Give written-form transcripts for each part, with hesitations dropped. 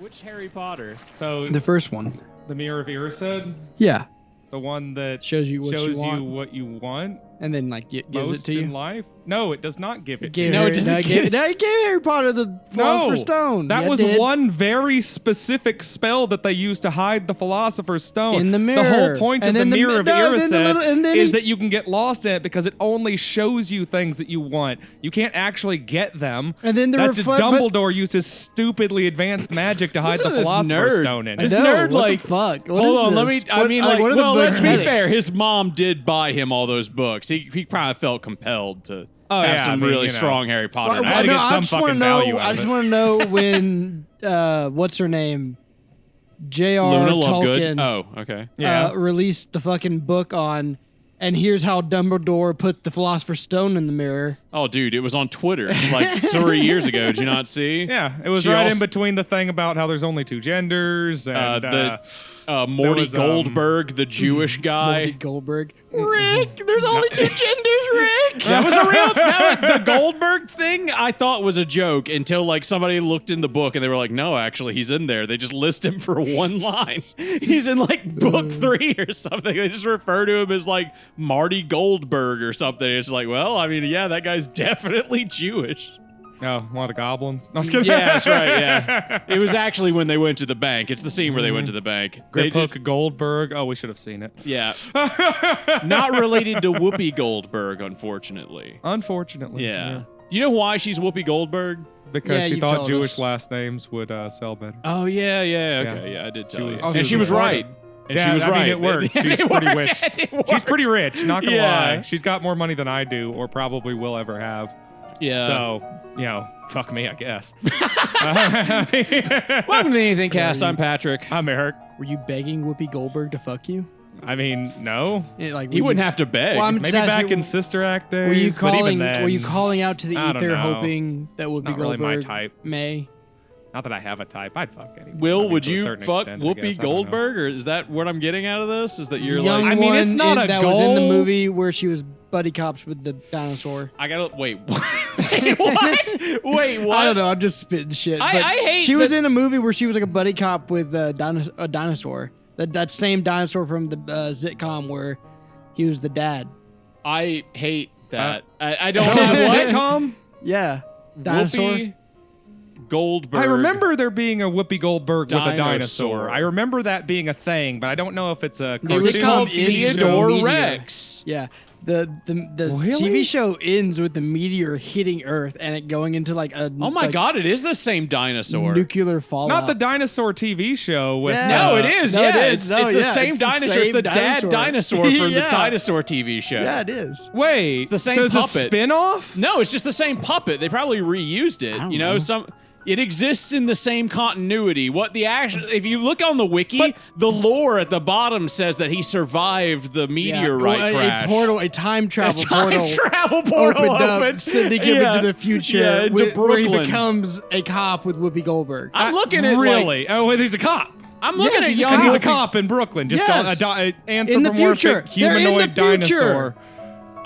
Which Harry Potter? So The first one. the Mirror of Erised, Yeah. the one that Shows you what you want and then like gives most it to in you. life. No, it does not give it to Gave you. Harry, it doesn't give it. It gave Harry Potter the Philosopher's Stone. That Yeah, it was did. one very specific spell that they used to hide the Philosopher's Stone. In the mirror. The whole point And of the then Mirror of no, then the Erised little- and then is he- that you can get lost in it because it only shows you things that you want. You can't actually get them. And then the That's reflect- Dumbledore uses stupidly advanced magic to hide Listen the to this Philosopher's nerd. Stone in I it. This know, nerd, what like, the fuck? What Hold is on, this? I mean, what are the well, let's be mechanics? fair. His mom did buy him all those books. He probably felt compelled to Oh, have yeah, some I mean, really you know. strong Harry Potter. I had to knowledge. get some I just wanna fucking know. value out I of just it. want to know when what's her name, J.R. Luna Tolkien, Lovegood. Oh, okay. Yeah. released the fucking book on. And here's how Dumbledore put the Philosopher's Stone in the mirror. Oh, dude, it was on Twitter like 3 years ago. Did you not see? Yeah, it was She right also- in between the thing about how there's only two genders and Morty was, Goldberg, the Jewish guy. Morty Goldberg. Rick, there's only two genders, Rick. That was a real. The Goldberg thing I thought was a joke until like somebody looked in the book and they were like, no, actually, he's in there. They just list him for one line. He's in like book 3 or something. They just refer to him as like Marty Goldberg or something. It's like, well, I mean, yeah, that guy's definitely Jewish. Oh, one of the goblins. No, I'm just kidding. Yeah, that's right. Yeah, it was actually when they went to the bank. It's the scene where they went to the bank. They Grip Hook just- Goldberg. Oh, we should have seen it. yeah, not related to Whoopi Goldberg, unfortunately. Unfortunately. Yeah. You know why she's Whoopi Goldberg? Because Yeah, she you've thought told Jewish us. last names would sell better. Oh yeah, okay, yeah, I did tell you. was- And she was right. And she was I right. mean, it worked. And She's it pretty worked. rich. It worked. She's pretty rich, not gonna Yeah. lie. She's got more money than I do, or probably will ever have. Yeah. So, you know, fuck me, I guess. Welcome to the Anything Cast. I'm Patrick. I'm Eric. Were you begging Whoopi Goldberg to fuck you? I mean, no. Like, You wouldn't have to beg. Well, I'm Maybe just back asking, in Sister Act days. Were you but even calling? then, Were you calling out to the I don't ether, know. hoping that Whoopi Not really Goldberg my type. may? Not that I have a type. I'd fuck anyone. I Will, mean, would to a you certain fuck extent, I guess. Whoopi I don't know. Goldberg, or is that what I'm getting out of this? Is that you're The young like, I mean, it's one not a that was in the goal. movie where she was buddy cops with the dinosaur. I gotta wait. What? Wait, what? I don't know. I'm just spitting shit. I but hate She was that- in a movie where she was like a buddy cop with a dinosaur. That same dinosaur from the sitcom where he was the dad. I hate that. I don't That know was a what. sitcom? Yeah, dinosaur. Whoopi Goldberg. I remember there being a Whoopi Goldberg with a Dinosaur. dinosaur. I remember that being a thing, but I don't know if it's a The It was cartoon. sitcom called ends with a Theodore meteor. Rex. Yeah. The Really? TV show ends with the meteor hitting Earth and it going into like a Oh my God! It is the same dinosaur. nuclear fallout. Not the dinosaur TV show with Yeah. No, it is. No, yeah, it is. it's, No, it's the yeah, same it's the dinosaur. same It's the dad dinosaur. dinosaur from the Yeah. dinosaur TV show. Yeah, it is. Wait, the same so it's puppet. a spin-off? No, it's just the same puppet. They probably reused it. I don't You know, know. it exists in the same continuity. What the action? If you look on the wiki, the lore at the bottom says that he survived the meteorite crash. A portal, a time travel portal. travel portal opened up, opened. sending him Yeah. into the future, Yeah, into where he Brooklyn. becomes a cop with Whoopi Goldberg. I'm looking at really? Oh, wait, he's a cop. I'm looking Yes, at he's a young. And he's a Whoopi- cop in Brooklyn. Just Yes. an In the future. anthropomorphic They're in the humanoid future. dinosaur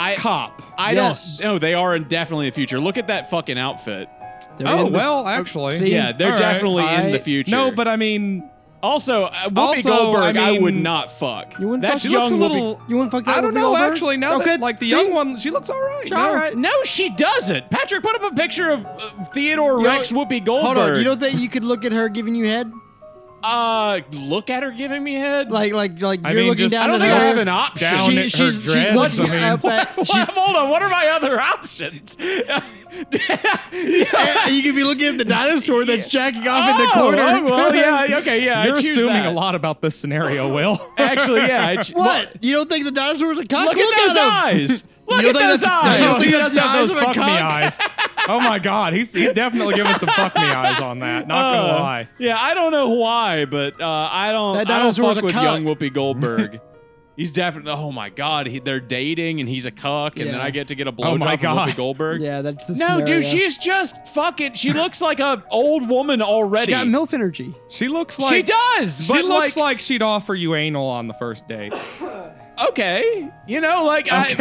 I cop. I Yes. don't. No, they are definitely in the future. Look at that fucking outfit. They're Oh, in the- well, actually. see? Yeah, they're All right. definitely in the I- future. No, but I mean, also Whoopi Also, Goldberg, I I would mean- not fuck. You wouldn't That's fuck- she looks a young little. You wouldn't fuck that I don't Whoopi know, Goldberg? actually. Now Okay, that, like, the see? young one, she looks all right. All right. No, she doesn't. Patrick, put up a picture of Theodore You Rex don't- Whoopi Goldberg. Hold on. You don't think you could look at her giving you head? Look at her giving me head. Like I you're mean, looking just- down I don't at think her. I have an option. Down at her she's dreads, looking I mean. up at. What, hold on. What are my other options? You could be looking at the dinosaur that's jacking off in the corner. Oh, well, yeah, okay, yeah. You're I choose assuming that. a lot about this scenario, Will. Actually, yeah. What? You don't think the dinosaur's a cock? Look at those him. eyes. Look You at don't think those that's- eyes. you No, don't he think does that's have the those eyes of a fuck me cock? eyes. Oh my God, he's definitely giving some fuck me eyes on that. Not gonna lie. Yeah, I don't know why, but I don't. That I don't dinosaur's fuck a with cuck. young Whoopi Goldberg. He's definitely. Oh my God, they're dating and he's a cuck, and then Yeah. I get to get a Oh my blowjob from God. Whoopi Goldberg. Yeah, that's the No, scenario. dude, she's just fucking. She looks like a old woman already. She got MILF energy. She looks like She does. She but looks like she'd offer you anal on the first date. okay. You know, like Okay,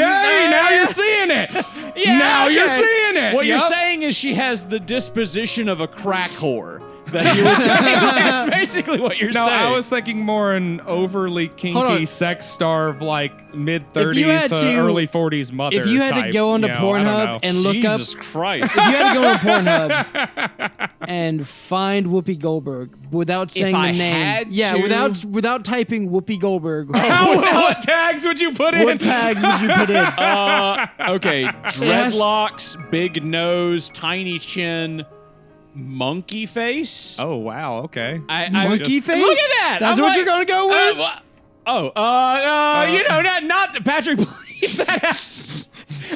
now you're seeing it. Yeah, now you're okay. seeing it. What you're Yep. saying is she has the disposition of a crack whore. that you were doing. That's basically what you're No, saying. I was thinking more an overly Hold kinky, on. sex-starved, like mid If you 30s had to to- early 40s mother. if you had to type, go onto you know, I don't Pornhub know. and look up, Jesus Christ. if you had to go on Pornhub and find Whoopi Goldberg without saying I the name, had yeah, to- without typing Whoopi Goldberg, what tags would you put in? what tags would you put in? Okay, dreadlocks, big nose, tiny chin, monkey face. Oh wow, okay. Monkey face? Look at that. That's I'm what like, you're gonna go with? you know, not Patrick. Believe that.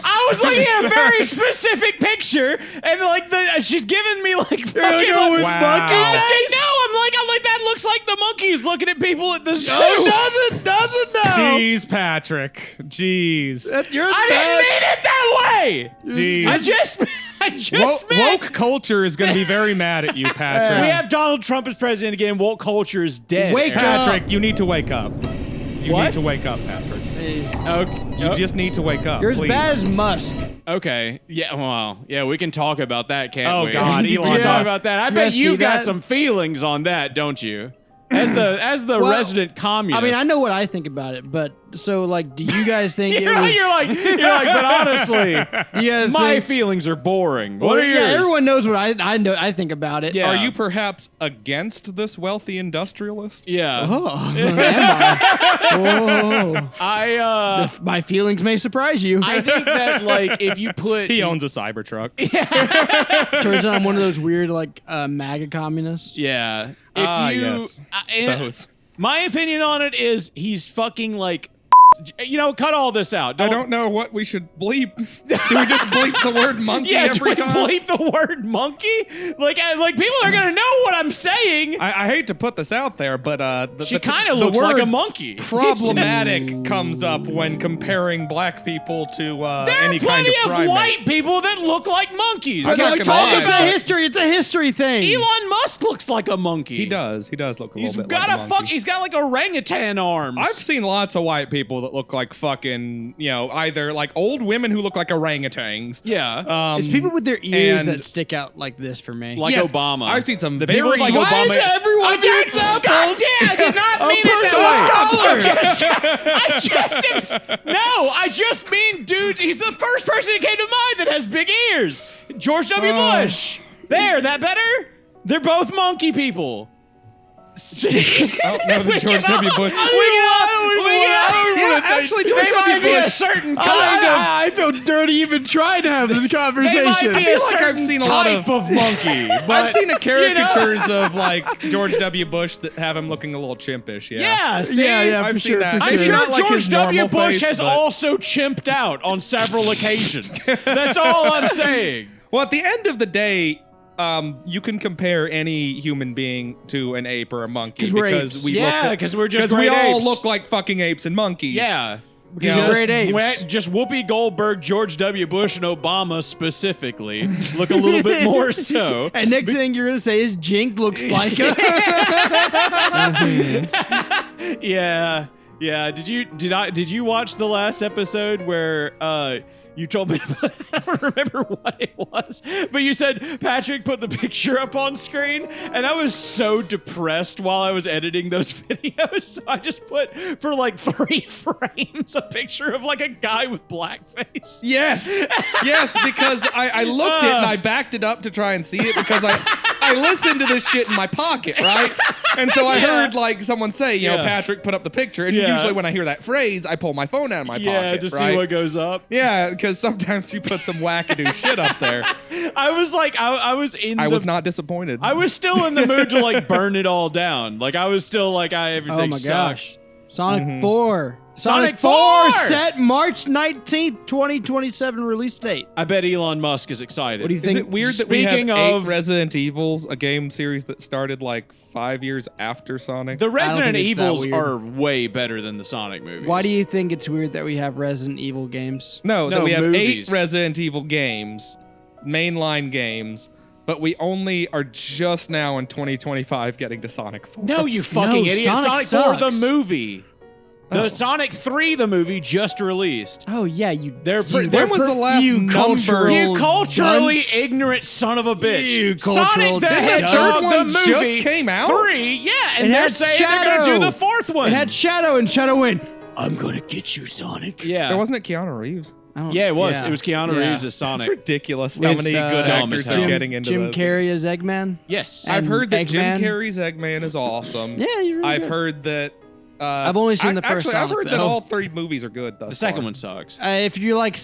I was looking at a very specific picture, and like she's giving me like fucking. go with Wow. monkey face? No, I'm like that looks like the monkeys looking at people at the zoo. No, doesn't know. Jeez, Patrick. Jeez. You're I didn't mean it that way. Jeez. I just meant. Woke culture is going to be very mad at you, Patrick. We have Donald Trump as president again. Woke culture is dead. Wake Eric. up. Patrick, you need to wake up. You What? need to wake up, Patrick. Okay. You just need to wake up. You're as please. bad as Musk. Okay. Yeah. Well. Yeah. We can talk about that, can't Oh, we? God, we Elon can talk Musk. about that. I You bet guys you see got that? some feelings on that, don't you? As the Well, resident communist. I mean, I know what I think about it, but so like, do you guys think it You're, was? you're like, but honestly, do you guys my think, feelings are boring. well, What are yours? yeah, everyone knows what I know. I think about it. Yeah. Are you perhaps against this wealthy industrialist? Yeah. Oh, am I? Oh, I my feelings may surprise you. I think that like if you put He owns a Cybertruck. Turns out I'm one of those weird like MAGA communists. yeah. If Ah, you yes. and Those. my opinion on it is he's fucking like cut all this out. I don't know what we should bleep. Do we just bleep the word monkey Yeah, every do I time? bleep the word monkey? Like people are gonna know what I'm saying. I hate to put this out there, but She kind of looks like a monkey. Problematic comes up when comparing black people to There any are kind plenty of of primate. white people that look like monkeys. I'm Can not we gonna talk lie. It's a about history. It's a history thing. Elon Musk looks like a monkey. He does. He does look a He's little bit got like a a fuck. monkey. He's got like orangutan arms. I've seen lots of white people that look like fucking, either like old women who look like orangutans. yeah. It's people with their ears and- that stick out like this for me. Like Yes, Obama. I've seen some The very people like Why Obama. is everyone I did, God damn, I did not mean it that way. I just mean dudes. He's the first person that came to mind that has big ears. George W. Bush. There, that better? They're both monkey people. Oh, no, the George W. Bush. Yeah, actually, George They might W. be a Bush. certain kind of. I feel dirty even trying to have this They conversation. might be I a feel like I've certain seen a lot type of- of monkey. I've But, seen the caricatures of like George W. Bush that have him looking a little chimpish. Yeah, see? Yeah, I've for seen sure, that. for I'm sure. sure Not like George his W. normal Bush face, has but- also chimped out on several occasions. That's all I'm saying. Well, at the end of the day, you can compare any human being to an ape or a monkey 'Cause we're because apes. we Yeah, look 'cause we're just because we great all apes. look like fucking apes and monkeys. Yeah. You know, great apes. Just Whoopi Goldberg, George W. Bush, and Obama specifically look a little bit more so. And next thing you're gonna say is Jink looks like a. Yeah. Yeah. Did you watch the last episode where you told me I don't remember what it was, but you said Patrick put the picture up on screen, and I was so depressed while I was editing those videos. So I just put for like 3 frames a picture of like a guy with blackface. Yes, yes, because I looked it and I backed it up to try and see it because I listened to this shit in my pocket, right? And so I heard like someone say, Yeah. Patrick put up the picture, and Yeah. usually when I hear that phrase, I pull my phone out of my pocket, to right? see what goes up. Yeah, because sometimes you put some wackadoo shit up there. I was like, I was in. I the, was not disappointed. I was still in the mood to like burn it all down. Like I was still like, everything Oh my sucks. gosh. Sonic Mm-hmm. 4. Sonic 4 4! set March 19th, 2027 release date. I bet Elon Musk is excited. What do you Is think? it weird that we have Speaking 8 of- Resident Evils, a game series that started like 5 years after Sonic? The Resident think it's that Evils weird. are way better than the Sonic movies. Why do you think it's weird that we have Resident Evil games? No, that No, we have movies. 8 Resident Evil games, mainline games, but we only are just now in 2025 getting to Sonic 4. No, you fucking No, idiot! Sonic Sonic 4 the sucks. movie. The Sonic 3, the movie, just released. Oh yeah, When was the last number? You culturally dunce. ignorant son of a bitch. You cultural Sonic the dunce. Hedgehog, That the one just movie, came out? 3, yeah, and It they're had saying they're going to Shadow. do the 4th one. It had Shadow, and Shadow went, "I'm gonna get you, Sonic." yeah. Wasn't it Keanu Reeves? Yeah, it was. It was Keanu Reeves as It's Sonic. ridiculous how It's, many good dumb actors as are hell. getting into Jim this. Carrey as Eggman. Yes. And I've heard that Jim Eggman. Carrey's Eggman is awesome. Yeah, he's really I've good. heard that. I've only seen the first Actually, I've Sonic, heard that though. all 3 movies are good. The second one sucks. If you like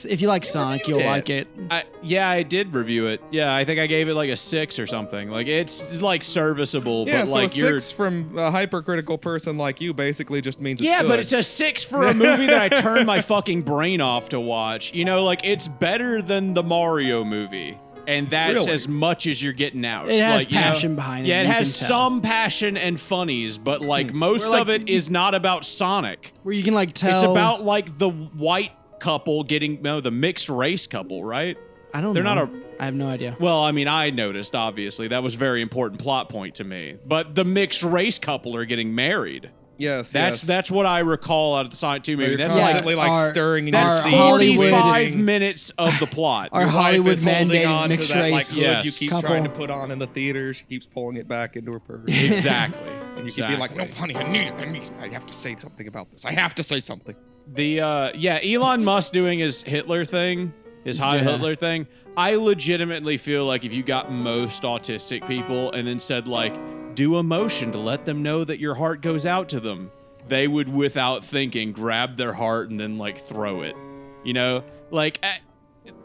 Sonic, you'll it. like it. I did review it. Yeah, I think I gave it like a 6 or something. Like it's like serviceable, Yeah, but so like a 6 from a hypercritical person like you basically just means it's yeah, good. but it's a 6 for a movie that I turned my fucking brain off to watch. You know, like it's better than the Mario movie. And that's Really? as much as you're getting out. It has like, you know? passion behind it, Yeah, it you has can tell. some passion and funnies, but like most Where, like, of it is not about Sonic. Where you can like tell. It's about like the white couple the mixed race couple, right? I don't they're know. not I have no idea. Well, I mean, I noticed, obviously. That was a very important plot point to me. But the mixed race couple are getting married. yes, That's what I recall out of the Sonic 2 movie. You're That's constantly like, like our- stirring in your that's our seat. Hollywood- 45 minutes of the plot. Our Your wife Hollywood is holding mandated on mixed to that like race hood Yes. you keep couple. trying to put on in the theater. She keeps pulling it back into her purse. Exactly. And you keep being like, no, honey, I have to say something about this. I have to say something. Elon Musk doing his Hitler thing, his Heil Yeah. Hitler thing. I legitimately feel like if you got most autistic people and then said like, do a motion to let them know that your heart goes out to them, they would, without thinking, grab their heart and then like throw it. You know, like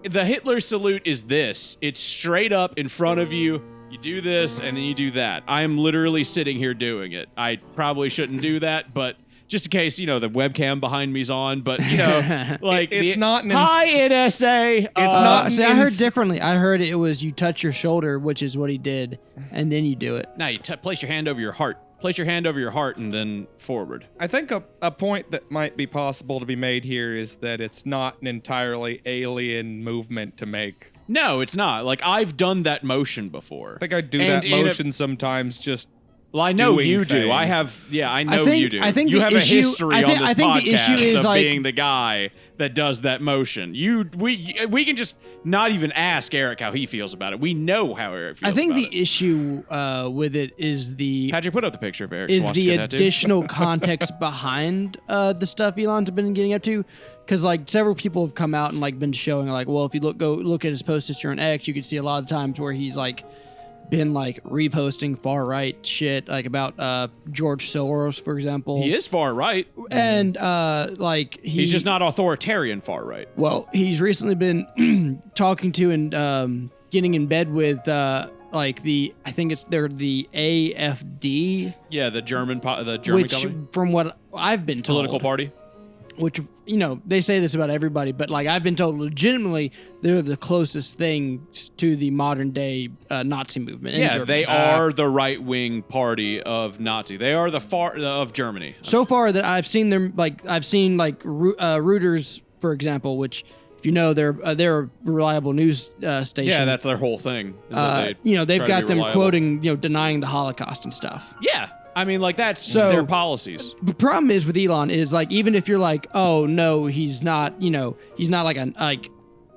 the Hitler salute is this. It's straight up in front of you. You do this and then you do that. I am literally sitting here doing it. I probably shouldn't do that, but just in case, you know, the webcam behind me's on, but you know, like It's not an hi NSA. It's not See, I heard differently. I heard it was you touch your shoulder, which is what he did, and then you do it. No, you place your hand over your heart. Place your hand over your heart and then forward. I think a point that might be possible to be made here is that it's not an entirely alien movement to make. No, it's not. Like I've done that motion before. I think I do And that in a- motion sometimes just Well, I know doing you do. things. I have. Yeah, I know think- you do. I think you the have issue- a history I think- on this I think podcast the issue is, of like- being the guy that does that motion. We can just not even ask Eric how he feels about it. We know how Eric feels. I think about the issue with it is the Patrick, put up the picture of Eric's is swastika the tattoo. additional context behind the stuff Elon's been getting up to. Because like several people have come out and like been showing like, well, if you go look at his post history on X, you can see a lot of times where he's like been like reposting far right shit like about George Soros, for example. He is far right. And like He's just not authoritarian far right. Well, he's recently been talking to and getting in bed with like I think they're the AFD, Yeah, the German German which company. from what I've been told, Political party. which you know they say this about everybody, but like I've been told legitimately they're the closest thing to the modern day Nazi movement. in Yeah, Germany. they are the right wing party of Nazi. They are the far of Germany. So far that I've seen them, like I've seen like Reuters, for example, which if you know they're a reliable news station. Yeah, that's their whole thing. Is that they you know they've try to got be them reliable. quoting denying the Holocaust and stuff. Yeah, I mean like that's So- their policies. The problem is with Elon is like even if you're like, oh no, he's not like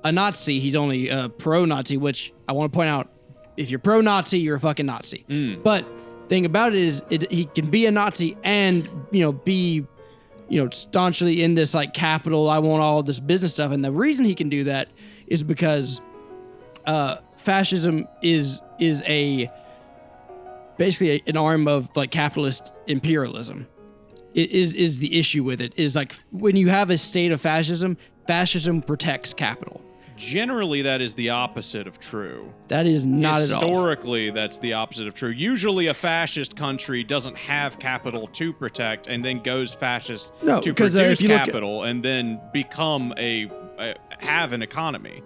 a Nazi, he's only pro-Nazi, which I want to point out, if you're pro-Nazi, you're a fucking Nazi. But thing about it is he can be a Nazi and be staunchly in this like capital, I want all this business stuff, and the reason he can do that is because fascism is basically an arm of like capitalist imperialism. It is the issue with it is like when you have a state of fascism protects capital. Generally, that is the opposite of true. That is not at all. Historically, that's the opposite of true. Usually, a fascist country doesn't have capital to protect and then goes fascist No, to because, produce if you look at- capital and then become have an economy.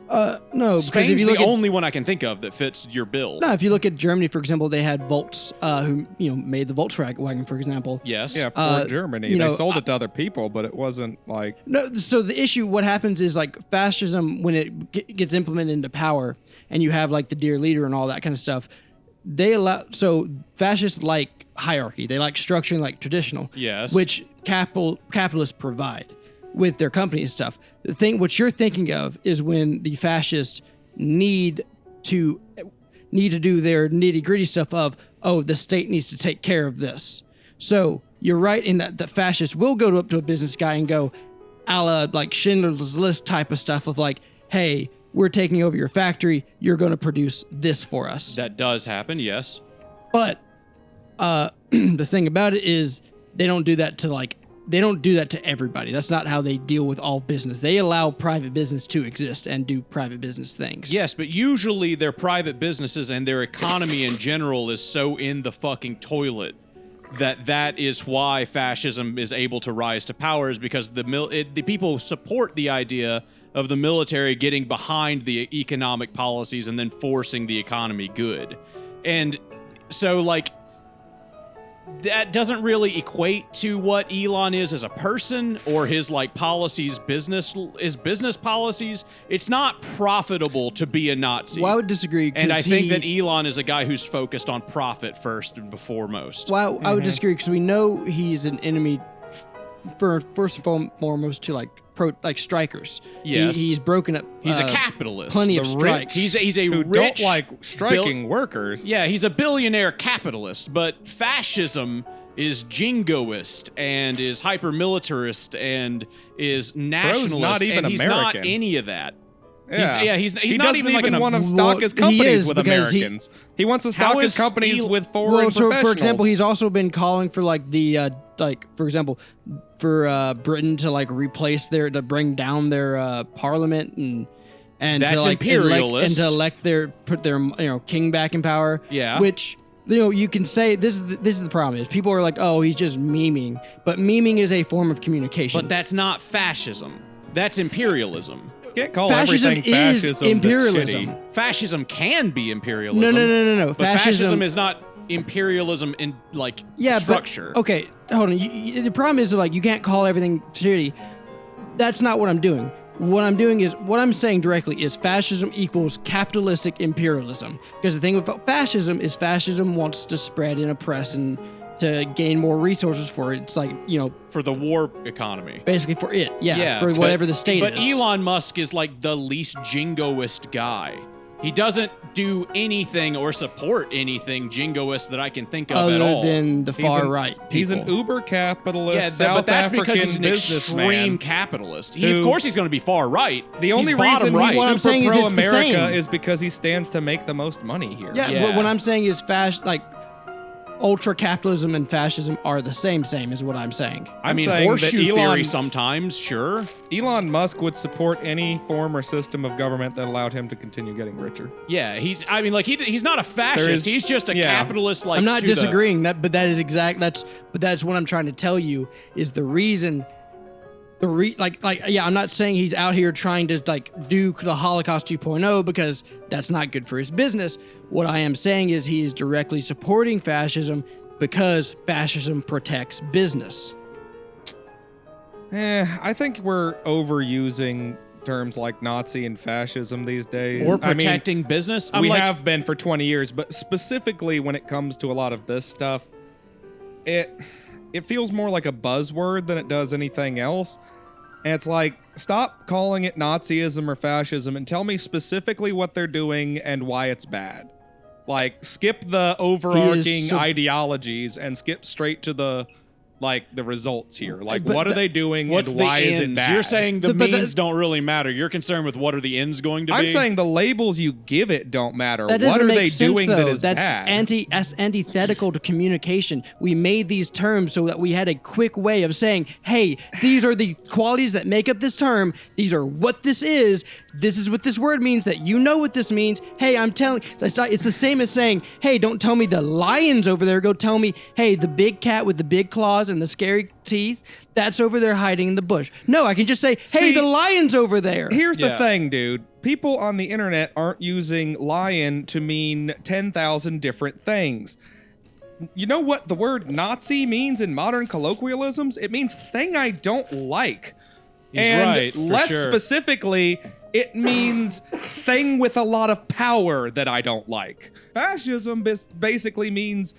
No, because Spain's if you the look at only one I can think of that fits your bill. if you look at Germany, for example, they had Volks, who made the Volkswagen, for example. Yes. yeah for Germany. They know, sold it to other people, but it wasn't like No, so the issue, what happens is like fascism, when it gets implemented into power, and you have like the dear leader and all that kind of stuff, they allow, so fascists like hierarchy. They like structuring like traditional. Yes. Which capitalists provide with their company and stuff. What you're thinking of is when the fascists need to do their nitty gritty stuff of, oh, the state needs to take care of this. So you're right in that the fascists will go up to a business guy and go, a la like Schindler's List type of stuff of like, hey, we're taking over your factory. You're going to produce this for us. That does happen, yes. But the thing about it is they don't do that to everybody. That's not how they deal with all business. They allow private business to exist and do private business things. Yes, but usually their private businesses and their economy in general is so in the fucking toilet that is why fascism is able to rise to power, is because the people support the idea of the military getting behind the economic policies and then forcing the economy good. And so, like, that doesn't really equate to what Elon is as a person or his like policies, business policies. It's not profitable to be a Nazi. Well, I would disagree. And I think that Elon is a guy who's focused on profit first and foremost. Well, I would disagree because we know he's an enemy first and foremost to like strikers. Yes. He's broken up. He's a capitalist. Plenty of The strikes. He's a who rich, don't like striking workers. Yeah, he's a billionaire capitalist, but fascism is jingoist and is hyper-militarist and is nationalist. not even and he's American. not any of that. Yeah, He's he not doesn't even like want to Well, stock his he companies is with because Americans. He wants to How stock his is companies with foreign Well, so professionals. for example, he's also been calling for like the for Britain to like replace to bring down their parliament and That's to like imperialist. and to put their king back in power. Yeah. Which you can say this is the problem is people are like, oh, he's just memeing, but memeing is a form of communication. But that's not fascism. That's imperialism. Can't call fascism everything is fascism imperialism. that's shitty. Fascism can be imperialism. No. But fascism is not imperialism in like structure. But, okay, hold on. The problem is like you can't call everything shitty. That's not what I'm doing. What I'm saying directly is fascism equals capitalistic imperialism. Because the thing about fascism is fascism wants to spread and oppress and to gain more resources for it. It's like, for the war economy. basically for it. Yeah, for whatever the state But is. Elon Musk is like the least jingoist guy. He doesn't do anything or support anything jingoist that I can think of at other all. than the far right people. He's an uber capitalist Yeah, South but that's African because he's an businessman. extreme capitalist. Of who- course he's going to be far right. The only he's bottom reason right. he's What I'm super saying is it's the pro-America same. is because he stands to make the most money here. Yeah, Yeah. but what I'm saying is ultra capitalism and fascism are the same is what I'm saying. I mean, saying that horseshoe theory Elon- sometimes, sure. Elon Musk would support any form or system of government that allowed him to continue getting richer. Yeah, he's not a fascist. He's just a capitalist. Like I'm not to the- disagreeing but that's what I'm trying to tell you is the reason I'm not saying he's out here trying to like do the Holocaust 2.0 because that's not good for his business. What I am saying is he is directly supporting fascism because fascism protects business. I think we're overusing terms like Nazi and fascism these days. Or protecting business. We have been for 20 years, but specifically when it comes to a lot of this stuff, it feels more like a buzzword than it does anything else. And it's like, stop calling it Nazism or fascism and tell me specifically what they're doing and why it's bad. Like, skip the overarching ideologies and skip straight to the results here. Like, what are they doing What's and the why is it ends? bad? You're saying the But means don't really matter. You're concerned with what are the ends going to be? I'm saying the labels you give it don't matter. That doesn't What are make they sense, doing though. that is That's bad? that's antithetical to communication. We made these terms so that we had a quick way of saying, hey, these are the qualities that make up this term. These are what this is. This is what this word means, that you know what this means. Hey, I'm telling... It's the same as saying, hey, don't tell me the lion's over there. Go tell me, hey, the big cat with the big claws and the scary teeth, that's over there hiding in the bush. No, I can just say, hey, See, the lion's over there. Here's the Yeah. thing, dude. People on the internet aren't using lion to mean 10,000 different things. You know what the word Nazi means in modern colloquialisms? It means thing I don't like. He's and right, for less sure. specifically, it means thing with a lot of power that I don't like. Fascism basically means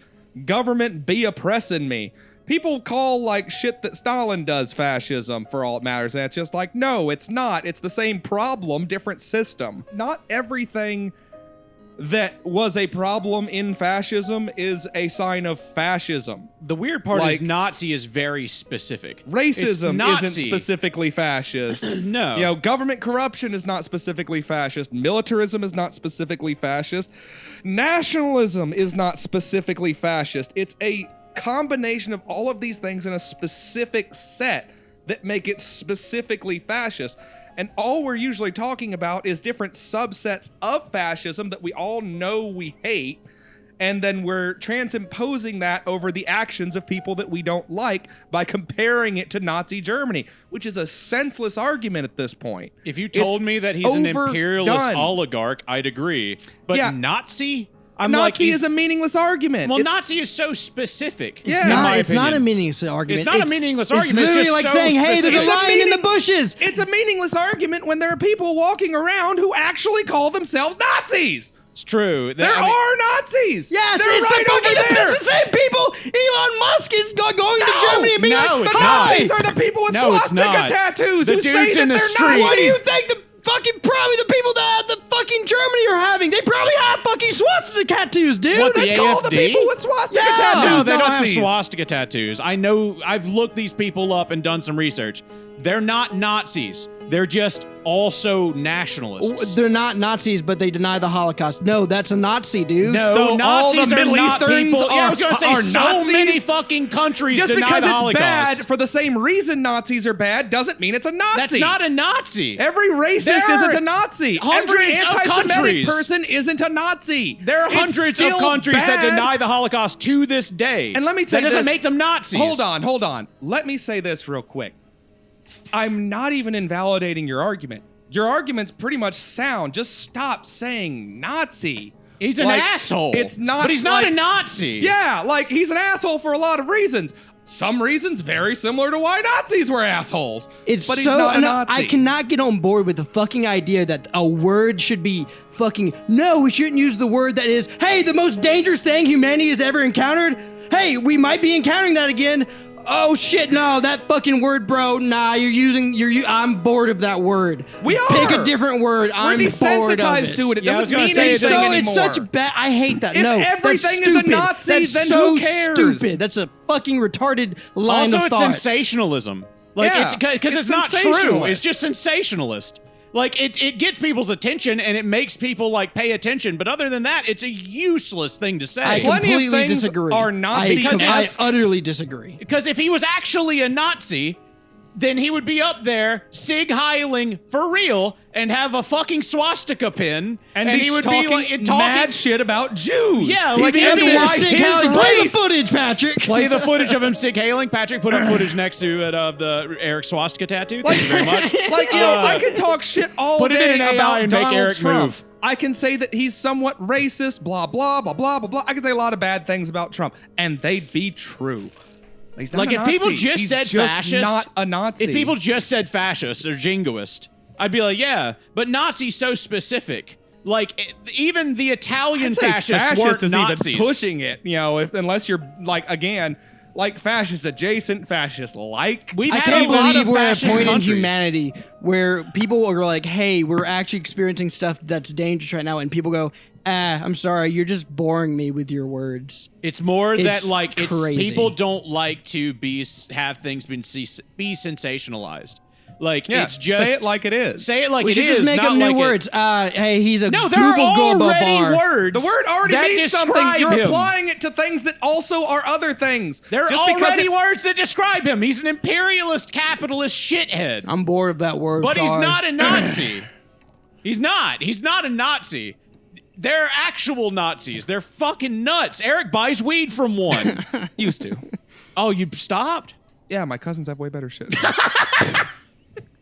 government be oppressing me. People call like shit that Stalin does fascism for all it matters. And it's just like, no, it's not. It's the same problem, different system. Not everything that was a problem in fascism is a sign of fascism. The weird part Like- is Nazi is very specific. Racism It's isn't Nazi. specifically fascist. No. You know, government corruption is not specifically fascist. Militarism is not specifically fascist. Nationalism is not specifically fascist. It's a combination of all of these things in a specific set that make it specifically fascist. And all we're usually talking about is different subsets of fascism that we all know we hate. And then we're transimposing that over the actions of people that we don't like by comparing it to Nazi Germany, which is a senseless argument at this point. If you told It's me that he's an imperialist overdone. oligarch, I'd agree. But Yeah. Nazi? I'm like, Nazi he's- is a meaningless argument. Well, It- Nazi is so specific. Yeah. in my It's not a opinion. meaningless argument. It's not a meaningless argument. It's It's literally just like so saying, hey, there's a specific. lion in the bushes. It's a meaningless argument when there are people walking around who actually call themselves Nazis. It's true. There are Nazis. Yes, they're it's right the fucking over there. it's the same people. Elon Musk is going to Germany and being No, like, it's The not. Nazis are the people with No, it's swastika not. tattoos The who say dudes that in the they're street. Nazis. What do you think the fucking probably the people that the fucking Germany are having? They probably have fucking swastika tattoos, dude. What, the They call the AFD? people with swastika Yeah. tattoos No, they don't have Nazis. swastika tattoos. I know. I've looked these people up and done some research. They're not Nazis. They're just also nationalists. They're not Nazis, but they deny the Holocaust. No, that's a Nazi, dude. No, So all Nazis the are Middle not Easterns people. Yeah, I was are- going to say are so Nazis? many fucking countries Just deny because the it's Holocaust. bad for the same reason Nazis are bad doesn't mean it's a Nazi. That's not a Nazi. Every racist There isn't are a Nazi. Every hundreds of anti-Semitic countries. person isn't a Nazi. There are It's hundreds of still countries that bad. deny the Holocaust to this day. And let me say that doesn't this. make them Nazis. Hold on. Let me say this real quick. I'm not even invalidating your argument. Your argument's pretty much sound. Just stop saying Nazi. He's an Like, asshole. It's not. But he's not like- a Nazi. Yeah, like he's an asshole for a lot of reasons. Some reasons very similar to why Nazis were assholes. It's but he's so not a no, Nazi. I cannot get on board with the fucking idea that a word should be fucking no, we shouldn't use the word that is, hey, the most dangerous thing humanity has ever encountered. Hey, we might be encountering that again. Oh shit, no, that fucking word, bro. Nah, I'm bored of that word. We Pick are. a different word. We're I'm bored of desensitized it. to it. It Yeah, I was doesn't gonna mean say, anything So anymore. it's such bad. I hate that. If no, everything that's is a stupid. Nazi, that's then so who cares? stupid. That's a fucking retarded line Also, of it's thought. sensationalism. Like Yeah, it's because it's it's not true. sensationalist. It's just sensationalist. Like it gets people's attention and it makes people like pay attention. But other than that, it's a useless thing to say. I Plenty of completely things disagree. are Nazi Because I it's- utterly disagree. Because if he was actually a Nazi, then he would be up there Sig Heiling for real and have a fucking swastika pin, and he would talking be like mad shit about Jews. Yeah, He'd like, be he'd up be there like like Sig his Heiling. Play the race. footage, Patrick. play the footage of him Sig Heiling. Patrick, put up footage next to it of the Eric swastika tattoo. Thank you very much. Like, you know, I can talk shit all Put it day in AI about and make Donald Eric Trump. move. I can say that he's somewhat racist, blah, blah, blah, blah, blah, blah. I can say a lot of bad things about Trump, and they'd be true. He's not Like, a if people Nazi. just He's said just fascist, not a Nazi. If people just said fascist or jingoist, I'd be like, yeah. But Nazi's so specific. Like, even the Italian I'd say fascists fascist weren't is Nazis. even pushing it, you know, unless you're, like, again, like fascist adjacent, fascist like. We've I had can't a lot believe of we're at a fascist point in countries. humanity where people are like, hey, we're actually experiencing stuff that's dangerous right now. And people go, I'm sorry, you're just boring me with your words. It's more It's that like crazy. people don't like to have things be sensationalized. Like Yeah, it's just say it like it is. say it like We it should is, just make not up new like words. Hey, he's a No, there Google are Goba already bar. words. The word already that means something. describe You're him. applying it to things that also are other things. There are Just because already it- words that describe him. He's an imperialist, capitalist shithead. I'm bored of that word. But he's sorry. not a Nazi. He's not. He's not a Nazi. They're actual Nazis. They're fucking nuts. Eric buys weed from one. Used to. Oh, you stopped? Yeah, my cousins have way better shit.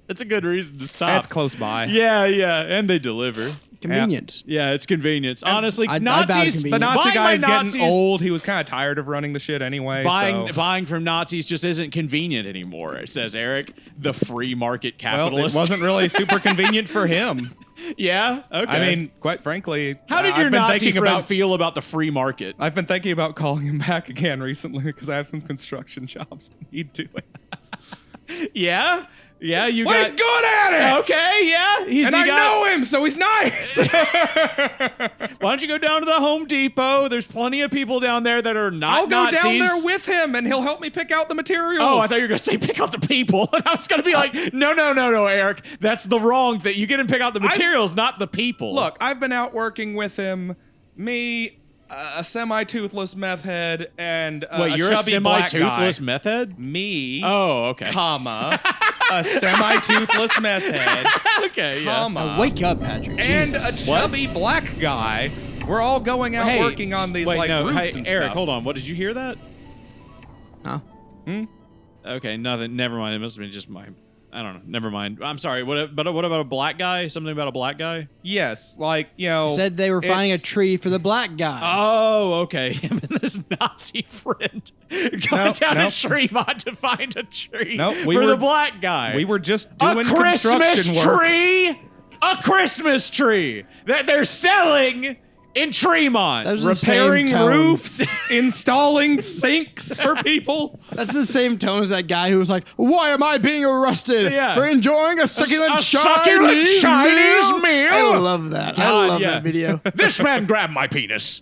That's a good reason to stop. That's close by. Yeah, yeah, and they deliver. Convenience. Yeah, it's convenience. Honestly, I doubt Nazis. convenience. The Nazi buying guy's by getting Nazis, old. He was kind of tired of running the shit anyway. Buying so. buying from Nazis just isn't convenient anymore. Says Eric, the free market Well, it capitalist. wasn't really super convenient for him. Yeah. Okay. I mean, quite frankly, how did your I've been Nazi thinking friend about feel about the free market? I've been thinking about calling him back again recently because I have some construction jobs that need doing. Yeah. Yeah. You Well, got. he's good at it. Okay. Yeah. And I know him, so he's nice. Why don't you go down to the Home Depot? There's plenty of people down there that are not I'll go Nazis. down there with him, and he'll help me pick out the materials. Oh, I thought you were going to say pick out the people. And I was going to be like, no, Eric. That's the wrong thing. You get to pick out the materials, not the people. Look, I've been out working with him. Me, a semi-toothless meth head, and wait, you're a chubby black semi-toothless guy. meth head? Me, Oh, okay. comma, a semi-toothless meth head, Okay, yeah. comma, Wake up, Patrick. and a chubby black guy. We're all going out Hey, working on these wait, like no, roofs hey, and Eric, stuff. hold on. What, did you hear that? Huh? Okay, nothing. Never mind. It must have been just my. I don't know. Never mind. I'm sorry. What about a black guy? Something about a black guy? Yes, like Said they were finding a it's- tree for the black guy. Oh, okay. Him and this Nazi friend going down to Tremont to find a tree for the black guy. We were just doing a Christmas construction work. tree. A Christmas tree that they're selling in Tremont. That was the Repairing same tone. roofs, installing sinks for people. That's the same tone as that guy who was like, "Why am I being arrested Yeah. for enjoying a succulent, a succulent Chinese meal?" I love that. I love yeah. that video. This man grabbed my penis.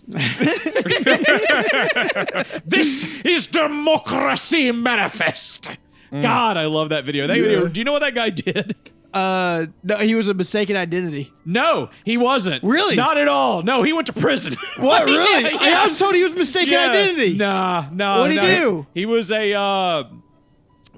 This is democracy manifest. God, I love that video. Do you know what that guy did? No, he was a mistaken identity. No, he wasn't. Really? Not at all. No, he went to prison. What? Really? Yeah. I was told he was mistaken identity. Nah. What'd he do? He was a.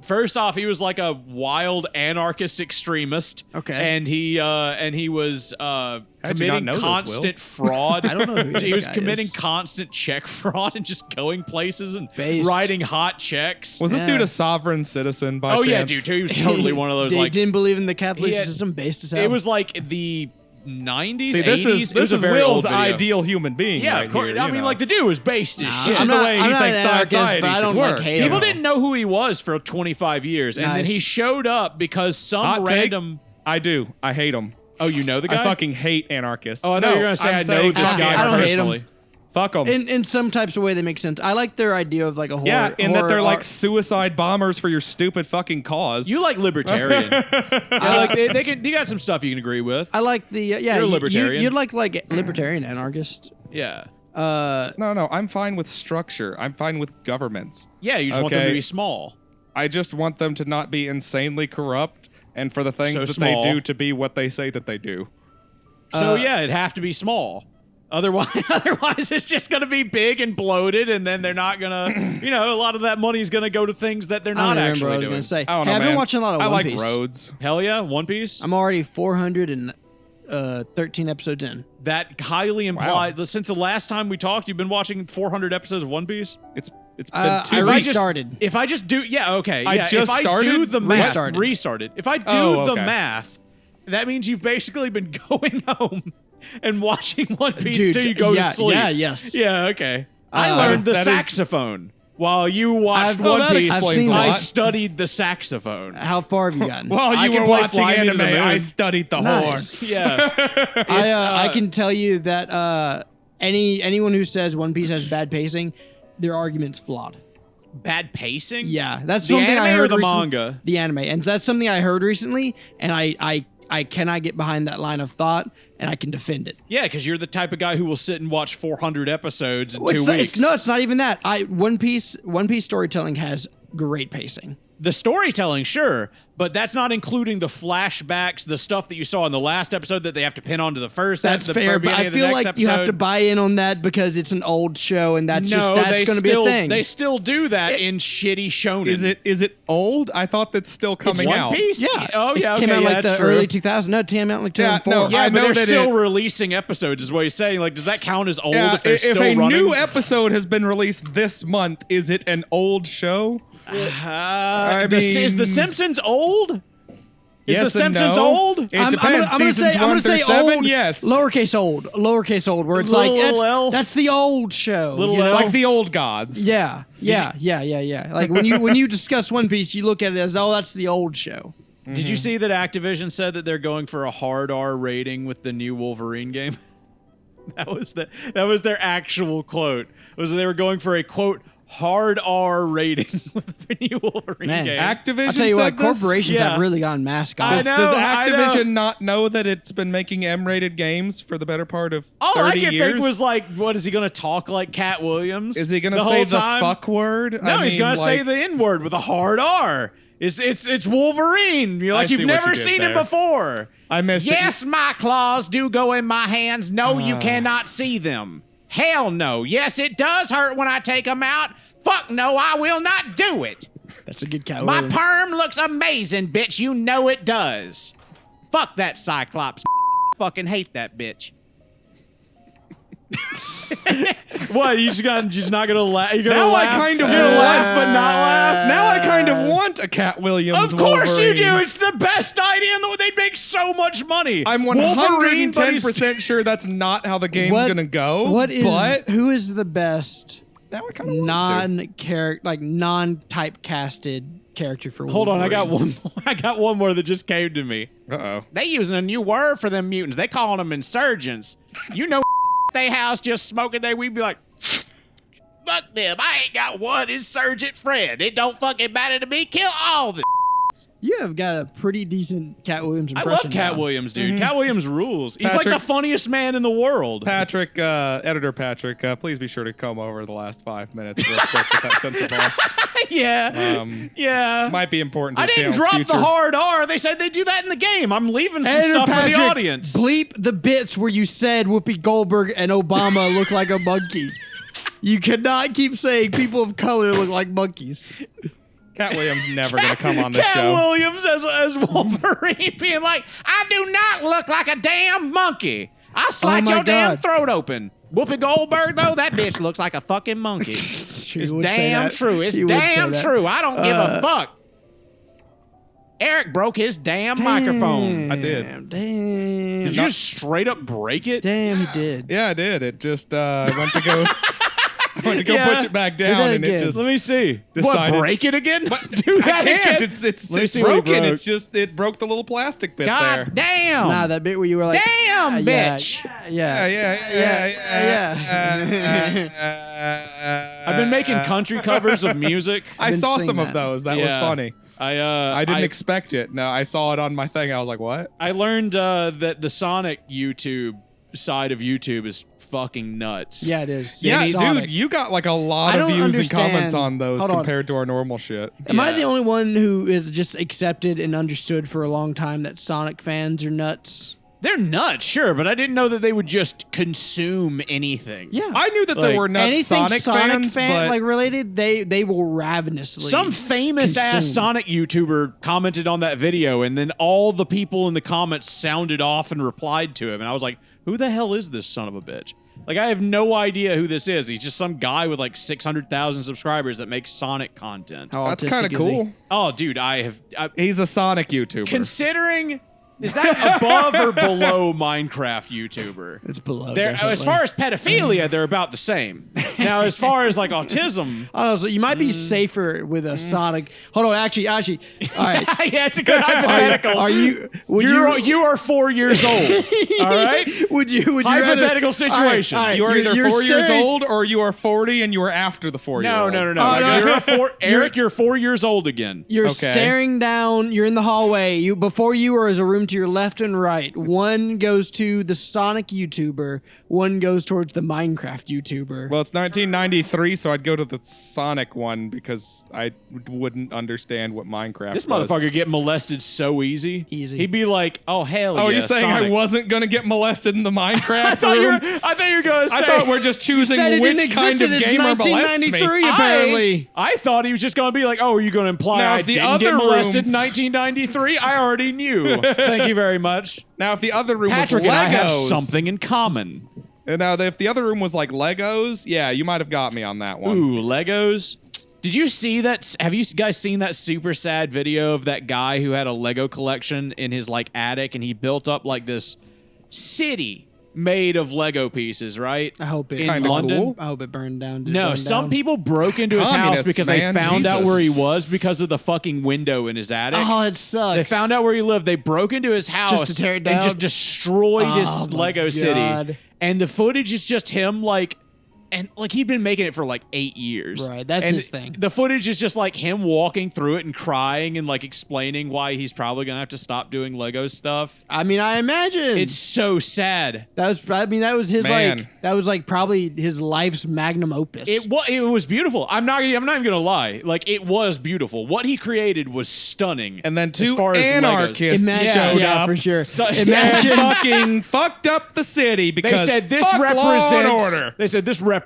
First off, he was like a wild anarchist extremist. Okay. And he was you not committing know this, constant fraud. I don't know who He this was guy committing is. constant check fraud and just going places and Based. writing hot checks. Was this Yeah. dude a sovereign citizen by Oh chance? yeah, dude. He was totally one of those They like. didn't believe in the capitalist He had- system based as hell. It was like the 90s, See, this 80s. is It was this a is very old Will's video. ideal human being. Yeah, right of course. here, I you mean, know. like the dude was based as shit. This is I'm the not- way I'm he not thinks an anarchist, society but I don't should like work. hate People him. didn't know who he was for 25 years, and then Nice. he showed up because some Hot take, random. I do. I hate him. Oh, you know the guy? I fucking hate anarchists. Oh, I thought you were gonna say I'm I know saying this fuck guy him. I don't hate him. personally. Fuck them. in some types of way, they make sense. I like their idea of like a horror. Yeah, in that they're horror like art. suicide bombers for your stupid fucking cause. You like libertarian. Yeah, like they can. You got some stuff you can agree with. I like the yeah. You're a libertarian. You'd like libertarian anarchist. Yeah. No, I'm fine with structure. I'm fine with governments. Yeah, you just want them to Okay. be small. I just want them to not be insanely corrupt and for the things So that small. they do to be what they say that they do. So yeah, it'd have to be small. Otherwise, it's just gonna be big and bloated, and then they're not gonna. A lot of that money is gonna go to things that they're I don't not remember actually what I was doing. gonna say. I don't know, Hey, I've man. been watching a lot of I One like Piece. roads. Hell yeah, One Piece. I'm already 413 episodes in. That highly implied. Since the last time we talked, you've been watching 400 episodes of One Piece. It's been I 2 restarted. weeks. Started. If I just do, okay, I yeah. just if I started? do the math, Restarted. restarted. If I do Oh, the okay. math, that means you've basically been going home and watching One Piece Dude, till you go yeah, to sleep. yeah, yes. Yeah, okay. I learned the that is- saxophone while you watched I've- One that Piece. explains a I lot. studied the saxophone. How far have you gotten? While I you can were play watching Fly Me to the anime, Moon. I studied the Nice. horn. Yeah. I can tell you that anyone who says One Piece has bad pacing, their argument's flawed. Bad pacing? Yeah, that's The something anime I or heard the recent- manga? The anime, and that's something I heard recently, and I cannot get behind that line of thought, and I can defend it. Yeah, because you're the type of guy who will sit and watch 400 episodes in 2 It's not- weeks. it's not even that. One Piece storytelling has great pacing. The storytelling, sure, but that's not including the flashbacks, the stuff that you saw in the last episode that they have to pin onto the first. That's the fair, but beginning I of the feel next like you have to episode. buy in on that because it's an old show, and that's No, that's they going to be a still thing. they still do that in shitty shonen. Is it old? I thought that's still coming One out. Piece? Yeah. Oh yeah. It came okay, out yeah, like that's the true. early 2000s. No, it came out like Yeah, 2004. no, Yeah, I but know they're that still it- releasing episodes. Is what he's saying. Like, does that count as old Yeah, if they're if still a running? new episode has been released this month, is it an old show? Is The Simpsons old? Is Yes The and Simpsons no. old? It depends. Seasons I'm 1 gonna through say 7, old, yes. lowercase old, where it's Little like L? that's the old show. Little you know? L? Like the old gods. Yeah. Like when you discuss One Piece, you look at it as that's the old show. Did you see that Activision said that they're going for a hard R rating with the new Wolverine game? That was their actual quote. Was they were going for a quote hard R rating with the new Wolverine game. Activision I'll tell you said what, this? corporations Yeah. have really gone mascot. I know. Does Activision not know that it's been making M-rated games for the better part of 30 All I could years? think was like, what is he going to talk like Cat Williams? Is he going to whole say the time? fuck word? No, he's going to say the N word with a hard R. It's Wolverine. You're like, see you've what never you did seen him there. before. I missed Yes, my claws do go in my hands. No, you cannot see them. Hell no. Yes, it does hurt when I take them out. Fuck no, I will not do it. That's a good Cat My Williams. perm looks amazing, bitch. You know it does. Fuck that Cyclops. Fucking hate that bitch. What? You just not gonna laugh? You're gonna Now laugh? I kind of You're gonna want- laugh, but not laugh. Now I kind of want a Cat Williams Of course Wolverine. you do. It's the best idea in the world. They'd make so much money. I'm Wolverine, but he's- 110% sure that's not how the game's What- gonna go. What is? But Who is the best now I kind of want to. non-typecasted character for? Hold on, I got Wolverine? one more. I got one more that just came to me. Uh-oh. They using a new word for them mutants. They calling them insurgents. You know, they house just smoking. We'd be like, fuck them. I ain't got one insurgent friend. It don't fucking matter to me. Kill all the. You have got a pretty decent Cat Williams I impression. love Cat now. Williams, dude. Cat Williams rules. He's Patrick- like the funniest man in the world. Patrick, editor Patrick, please be sure to comb over the last 5 minutes real quick with that sensible. Yeah. Um, Might be important to I the didn't channel's drop future. the hard R. They said they do that in the game. I'm leaving some Editor stuff for the Patrick, audience. Bleep the bits where you said Whoopi Goldberg and Obama look like a monkey. You cannot keep saying people of color look like monkeys. Cat Williams never going to come on this Cat show. Williams as Wolverine being like, I do not look like a damn monkey. I'll slice my your damn God. throat open. Whoopi Goldberg, though, that bitch looks like a fucking monkey. True, It's he would say damn that. true. It's He would say damn that. true. I don't give a fuck. Eric broke his damn microphone. I did. Damn. Did you just straight up break it? Damn, he did. Yeah, I did. It just went to go. Went to go Yeah. push it back that down, and it again. just. Let me see. Decided- What, break it again? Do I that can't. again? It's Let me see what he broken. broke. It's just it broke the little plastic bit God there. damn. Nah, that bit where you were like, Damn, yeah, bitch. Yeah, Yeah. I've been making country covers of music. I been saw seeing some that. of those. That was Yeah. funny. I I didn't expect it. No, I saw it on my thing. I was like, what? I learned that the Sonic YouTube side of YouTube is fucking nuts. Yeah, it is. Yeah, It's Sonic. dude, you got like a lot I of don't views and comments understand- on those Hold on. compared to our normal shit. Am I Yeah. the only one who is just accepted and understood for a long time that Sonic fans are nuts? They're nuts, sure, but I didn't know that they would just consume anything. Yeah. I knew that Like, there were nuts Anything Sonic fans, but like related, they will ravenously. Some famous ass consume. Sonic YouTuber commented on that video, and then all the people in the comments sounded off and replied to him, and I was like, who the hell is this son of a bitch? Like, I have no idea who this is. He's just some guy with like 600,000 subscribers that makes Sonic content. How that's autistic kind of is he? cool. Oh, dude, He's a Sonic YouTuber. considering, is that above or below Minecraft YouTuber? It's below. They're, definitely. as far as pedophilia, they're about the same. Now, as far as like autism, I don't know, so you might be safer with a Sonic. Hold on, actually, all right. yeah, it's a good hypothetical. Are you? Would you are 4 years old. All right. Would you? Would you Hypothetical rather, situation. All right, you are either you're 4 years staring- old or you are 40 and you are after the 4 year No, old. no, no, no. Oh, no. You're 4 years old again. You're Okay. staring down. You're in the hallway. Before you is a room to your left and right. One goes to the Sonic YouTuber. One goes towards the Minecraft YouTuber. Well, it's 1993, so I'd go to the Sonic one because I wouldn't understand what Minecraft This was. motherfucker get molested so easy. Easy. He'd be like, "Oh hell Oh, yeah!" you're saying Sonic. I wasn't going to get molested in the Minecraft I thought you room? were. I thought you were gonna say. I thought we're just choosing said it didn't which kind exist of in gamer molests me. 1993, apparently. I thought he was just gonna be like, "Oh, are you gonna imply Now, I if the didn't get other molested room- in 1993?" I already knew. Thank you very much. Now, if the other room Patrick was and I have Legos, something in common. And now, if the other room was like Legos, yeah, you might have got me on that one. Ooh, Legos. Did you see that? Have you guys seen that super sad video of that guy who had a Lego collection in his like attic and he built up like this city made of Lego pieces, right? I hope it. In Kinda London. cool. I hope it burned down. Did it No, burn some down? people broke into his house Communists, because man, they found out Jesus. where he was because of the fucking window in his attic. Oh, it sucks. They found out where he lived. They broke into his house to tear it and down? just destroyed his Oh, my Lego God. city. And the footage is just him and he'd been making it for like 8 years. Right, that's And his thing. The footage is just like him walking through it and crying and like explaining why he's probably gonna have to stop doing Lego stuff. I mean, I imagine It's so sad. that was. I mean, that was his Man. like. That was like probably his life's magnum opus. It was beautiful. I'm not even gonna lie. Like it was beautiful. What he created was stunning. And then as two far as Legos. anarchists Imagine, showed yeah, up for sure. So- and Imagine. fucking fucked up the city They because said this fuck law and represents. order. They said this represents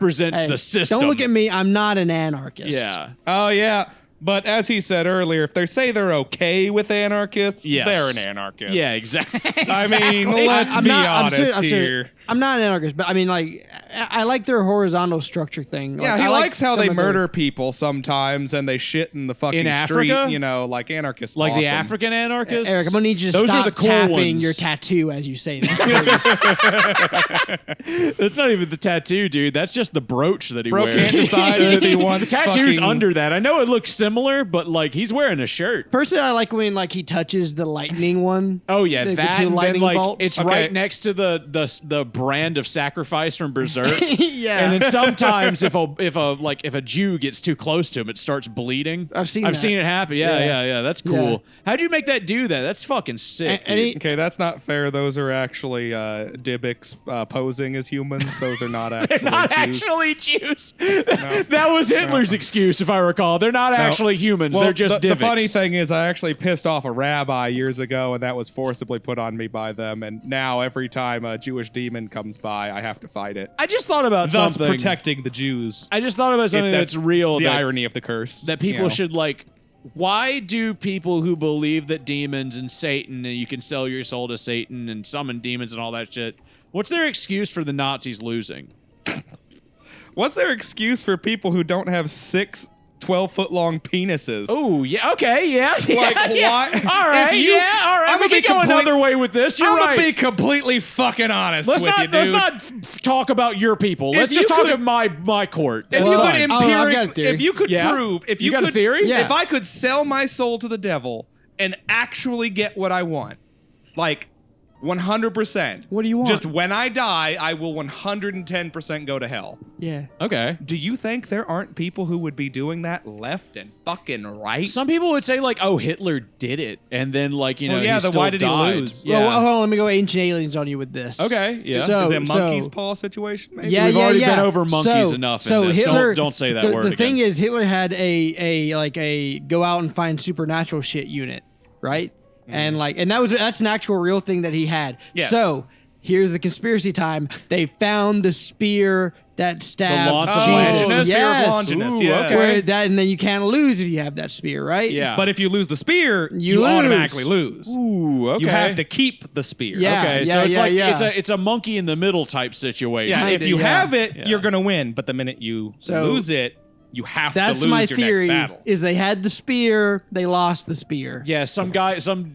Hey, the system. Don't look at me. I'm not an anarchist. Yeah. Oh yeah, but as he said earlier, if they say they're okay with anarchists, Yes. they're an anarchist. Yeah. Exactly. I mean, let's I'm be not, I'm honest serious, I'm here. serious. I'm not an anarchist, but I mean, like, I like their horizontal structure thing. Like, Yeah, he I like likes how some they of their- murder people sometimes and they shit in the fucking In street. Africa? You know, like anarchists. Like the awesome. African anarchists. Eric, I'm gonna need you to Those stop are the cool tapping ones. your tattoo as you say that. please. That's not even the tattoo, dude. That's just the brooch that he Bro wears. can't decide if he wants The tattoo's fucking- under that. I know it looks similar, but like he's wearing a shirt. Personally, I like when like he touches the lightning one. Oh yeah, The that two and then lightning like bolts. it's Okay. right next to the brand of sacrifice from Berserk. Yeah. And then sometimes if a Jew gets too close to him, it starts bleeding. I've seen I've that. seen it happen. Yeah, Yeah. yeah. That's cool. Yeah. How'd you make that do that? That's fucking sick. And he- Okay, that's not fair. Those are actually Dybbuk's posing as humans. Those are not actually not Jews. actually Jews. That was Hitler's excuse, if I recall. They're not actually humans. Well, They're just the Dybbuk's. funny thing is, I actually pissed off a rabbi years ago, and that was forcibly put on me by them. And now every time a Jewish demon comes by, I have to fight it. I just thought about Thus something. protecting the Jews. I just thought about something that's real. The that, irony of the curse. that people you know. should like. Why do people who believe that demons and Satan and you can sell your soul to Satan and summon demons and all that shit? What's their excuse for the Nazis losing? What's their excuse for people who don't have 6 12-foot-long penises? Oh yeah, okay, yeah, Like, yeah. why? All right, If you- yeah, all right. I'ma We be can go complete- another way with this. You're I'm right. gonna be completely fucking honest let's with not you, dude. let's not talk about your people. Let's If just you talk could- of my court. If That's you fine. could I've got a empiric, theory. if you could Yeah? prove, if You you got a could, theory? Yeah. if I could sell my soul to the devil and actually get what I want, like 100%. What do you want? Just when I die, I will 110% go to hell. Yeah. Okay. Do you think there aren't people who would be doing that left and fucking right? Some people would say like, "Oh, Hitler did it," and then like Well, he yeah, then still why did he died. lose? Yeah. Well, hold on. Let me go ancient aliens on you with this. Okay. Yeah. So- Is it a monkey's so- paw situation? Maybe? Yeah, We've yeah, already yeah. been over monkeys so, enough in So this. Hitler, Don't say that the, word The again. thing is, Hitler had a go out and find supernatural shit unit, right? And that's an actual real thing that he had. Yes. So here's the conspiracy time. They found the spear that stabbed Lance of Jesus. Longinus? Spear of Yes. Longinus, Ooh, yes. okay. Where that, and then you can't lose if you have that spear, right? Yeah. But if you lose the spear, You you lose. automatically lose. Ooh. Okay. You have to keep the spear. Yeah. Okay. So it's like yeah. it's a monkey in the middle type situation. Yeah, if Kinda, you yeah. have it, Yeah. you're gonna win. But the minute you So- lose it, you have to That's lose my your theory. next battle. Is they had the spear, they lost the spear. Yeah. Some guy. Some.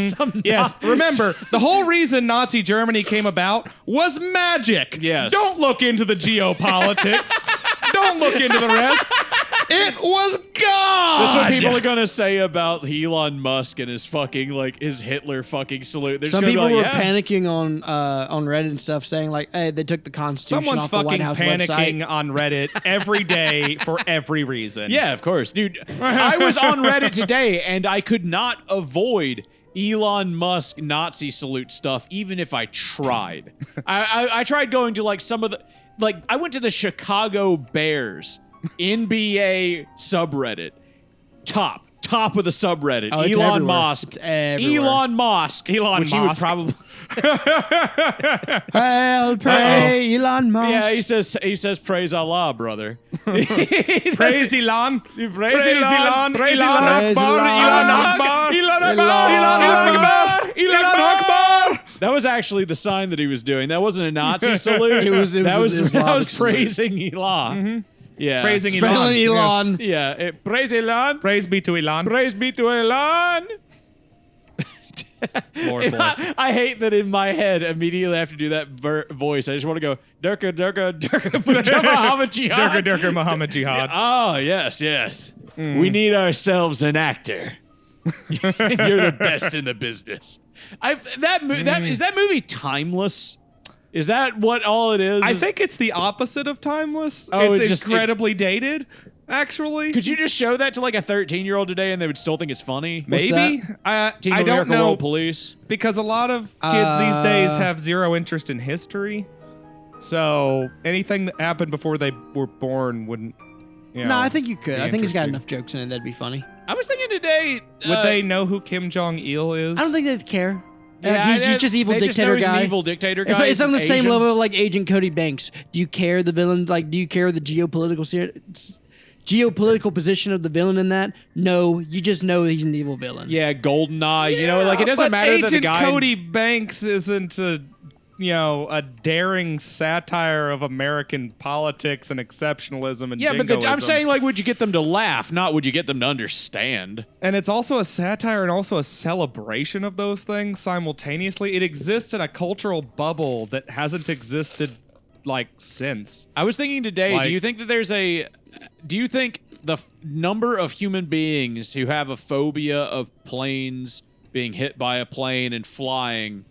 some. Yes, remember, the whole reason Nazi Germany came about was magic. Yes. Don't look into the geopolitics. Don't look into the rest. It was God. That's what people are gonna say about Elon Musk and his fucking his Hitler fucking salute. They're just Some gonna be people like, were yeah. panicking on Reddit and stuff, saying like, "Hey, they took the Constitution Someone's off the White fucking House panicking website." on Reddit every day for every reason. Yeah, of course, dude. I was on Reddit today and I could not avoid Elon Musk Nazi salute stuff, even if I tried. I tried going to some of the I went to the Chicago Bears NBA subreddit. Top of the subreddit. Oh, it's Elon everywhere. Musk. It's everywhere. Elon Musk. Elon which he would Musk. probably Hail, pray, Elon Musk. Yeah, he says praise Allah, brother. Praise Elon. Praise Elon. Praise Elon. Elon Praise Akbar. Elon. Elon Akbar. Elon Elon Akbar. Elon Akbar. That was actually the sign that he was doing. That wasn't a Nazi salute. It was an that was Islamic salute. praising Elon. Yeah. Praising Spelling Elon. Yeah. Praise Elon. Praise be to Elon. Praise be to Elon. Lord bless. I hate that in my head immediately after do that voice. I just want to go Durka Muhammad Jihad. Durka Muhammad Jihad. Oh yes. We need ourselves an actor. You're the best in the business. Is that movie timeless? Is that what all it is? I think it's the opposite of timeless. Oh, it's it's just- incredibly dated, actually. Could you just show that to like a 13-year-old today and they would still think it's funny? Maybe. I Team don't America know. World Police. Because a lot of kids these days have zero interest in history. So anything that happened before they were born wouldn't, you know, No, I think you could. be I think it's got interesting. enough jokes in it that'd be funny. I was thinking today. Would they know who Kim Jong-il is? I don't think they'd care. Yeah, he's just evil they dictator just know he's guy. an evil dictator guy. It's He's on the same Asian. level like Agent Cody Banks. Do you care the villain? Like, do you care the geopolitical position of the villain in that? No, you just know he's an evil villain. Yeah, GoldenEye. You know, like it doesn't but matter Agent that the guy. Cody Banks isn't a daring satire of American politics and exceptionalism and Yeah, but I'm jingoism. saying, like, would you get them to laugh, not would you get them to understand? And it's also a satire and also a celebration of those things simultaneously. It exists in a cultural bubble that hasn't existed like since. I was thinking today, Like- do you think the number of human beings who have a phobia of planes, being hit by a plane and flying,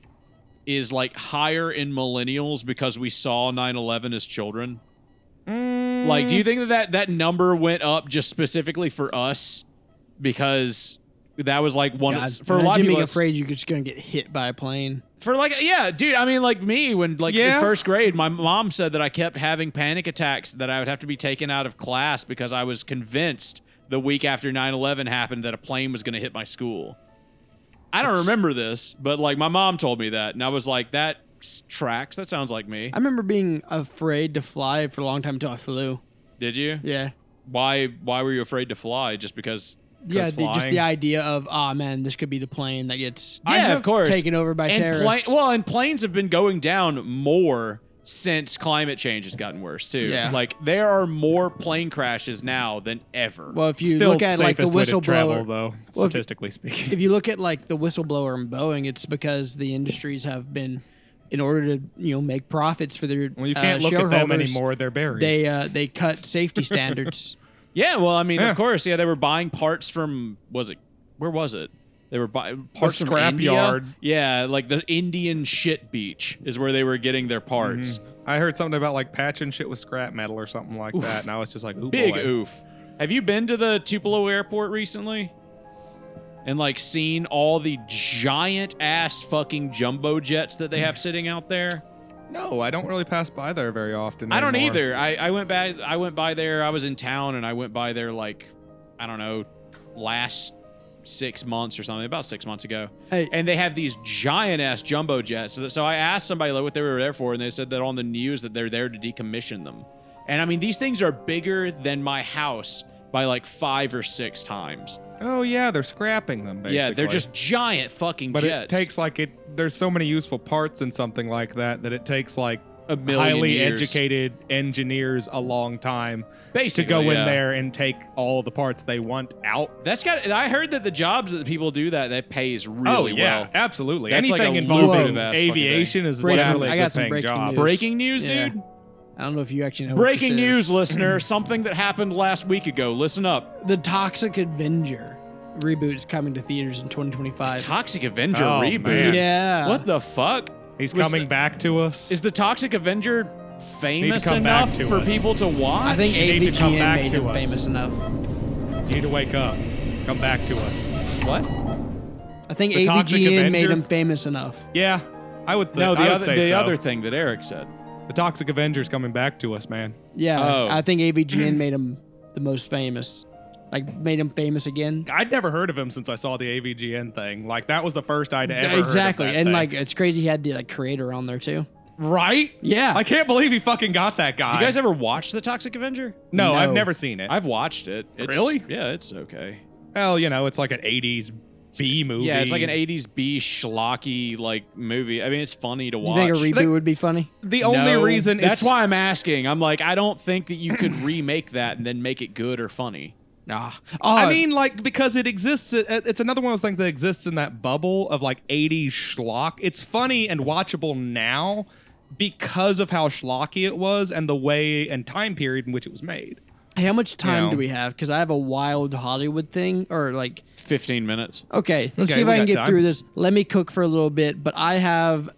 is like higher in millennials because we saw 9/11 as children? Like, do you think that number went up just specifically for us because that was like one God, for a lot of imagine people? being afraid you're just gonna get hit by a plane. For like, yeah, dude. I mean, like me, when like in Yeah. first grade, my mom said that I kept having panic attacks, that I would have to be taken out of class because I was convinced the week after 9/11 happened that a plane was going to hit my school. I don't remember this, but like my mom told me that, and I was like, that tracks. That sounds like me. I remember being afraid to fly for a long time until I flew. Did you? Yeah. Why were you afraid to fly? Just because? Yeah, just flying. the idea of, man, this could be the plane that gets Yeah, of course. taken over by And terrorists. and planes have been going down more since climate change has gotten worse too. Yeah. Like there are more plane crashes now than ever. Well, if you Still look at like the safest way to travel, whistleblower, though, Well, if- statistically speaking. if you look at like the whistleblower in Boeing, it's because the industries have been, in order to make profits for their Well, you can't look at them shareholders, anymore. They're buried. they cut safety standards. Yeah, well, I mean, Yeah. of course, yeah, they were buying parts from, where was it? They were buying parts from scrap India. yard. Yeah, like the Indian shit beach is where they were getting their parts. I heard something about like patching shit with scrap metal or something like that, and I was just like, ooh, Big boy. oof. Have you been to the Tupelo airport recently? And like seen all the giant ass fucking jumbo jets that they have sitting out there? No, I don't really pass by there very often. I don't anymore. either. I went by there. I was in town and I went by there like, I don't know, last 6 months or something, about 6 months ago. Hey. And they have these giant ass jumbo jets. So I asked somebody like what they were there for, and they said that on the news that they're there to decommission them. And I mean, these things are bigger than my house by like 5 or 6 times. Oh yeah, they're scrapping them. Basically. Yeah, they're just giant fucking But jets. it takes like There's so many useful parts in something like that it takes like a million highly years. educated engineers a long time Basically, to go yeah. in there and take all the parts they want out. I heard that the jobs that the people do that pays really well. absolutely. That's like Anything a involving lucrative-ass fucking aviation is Breaking- generally I a got good some paying breaking job. news. Breaking news, Yeah. dude. I don't know if you actually know. Breaking what this news, is. listener. Something that happened last week ago. Listen up. The Toxic Avenger reboot is coming to theaters in 2025. Toxic Avenger Oh, reboot. man. Yeah. What the fuck? He's Was coming the- back to us. Is the Toxic Avenger famous come back enough to for us. people to watch? I think You need to come AVGN back made to him us. famous enough. You need to wake up. Come back to us. what? I think The Toxic AVGN made Avenger? him famous enough. Yeah, I would. No, I would other say so. other thing that Eric said. The Toxic Avenger's coming back to us, man. Yeah, Oh. I think AVGN made him the most famous. Like, made him famous again. I'd never heard of him since I saw the AVGN thing. Like that was the first I'd ever Exactly. heard of that And thing. like, it's crazy he had the creator on there too. right? Yeah. I can't believe he fucking got that guy. You guys ever watch the Toxic Avenger? No, I've No. never seen it. I've watched it. It's, Really? Yeah, it's okay. Well, it's like an '80s B movie. Yeah, it's like an 80s B schlocky like movie. I mean, it's funny to You watch. think a reboot Like- would be funny? The only No, reason that's it's why I'm asking. I'm like, I don't think that you could remake that and then make it good or funny. I mean, like, because it exists. It's another one of those things that exists in that bubble of like 80s schlock. It's funny and watchable now because of how schlocky it was and the way and time period in which it was made. Hey, how much time do we have? Because I have a wild Hollywood thing, or like 15 minutes. Okay, let's see if I can get through this. Let me cook for a little bit, but I have.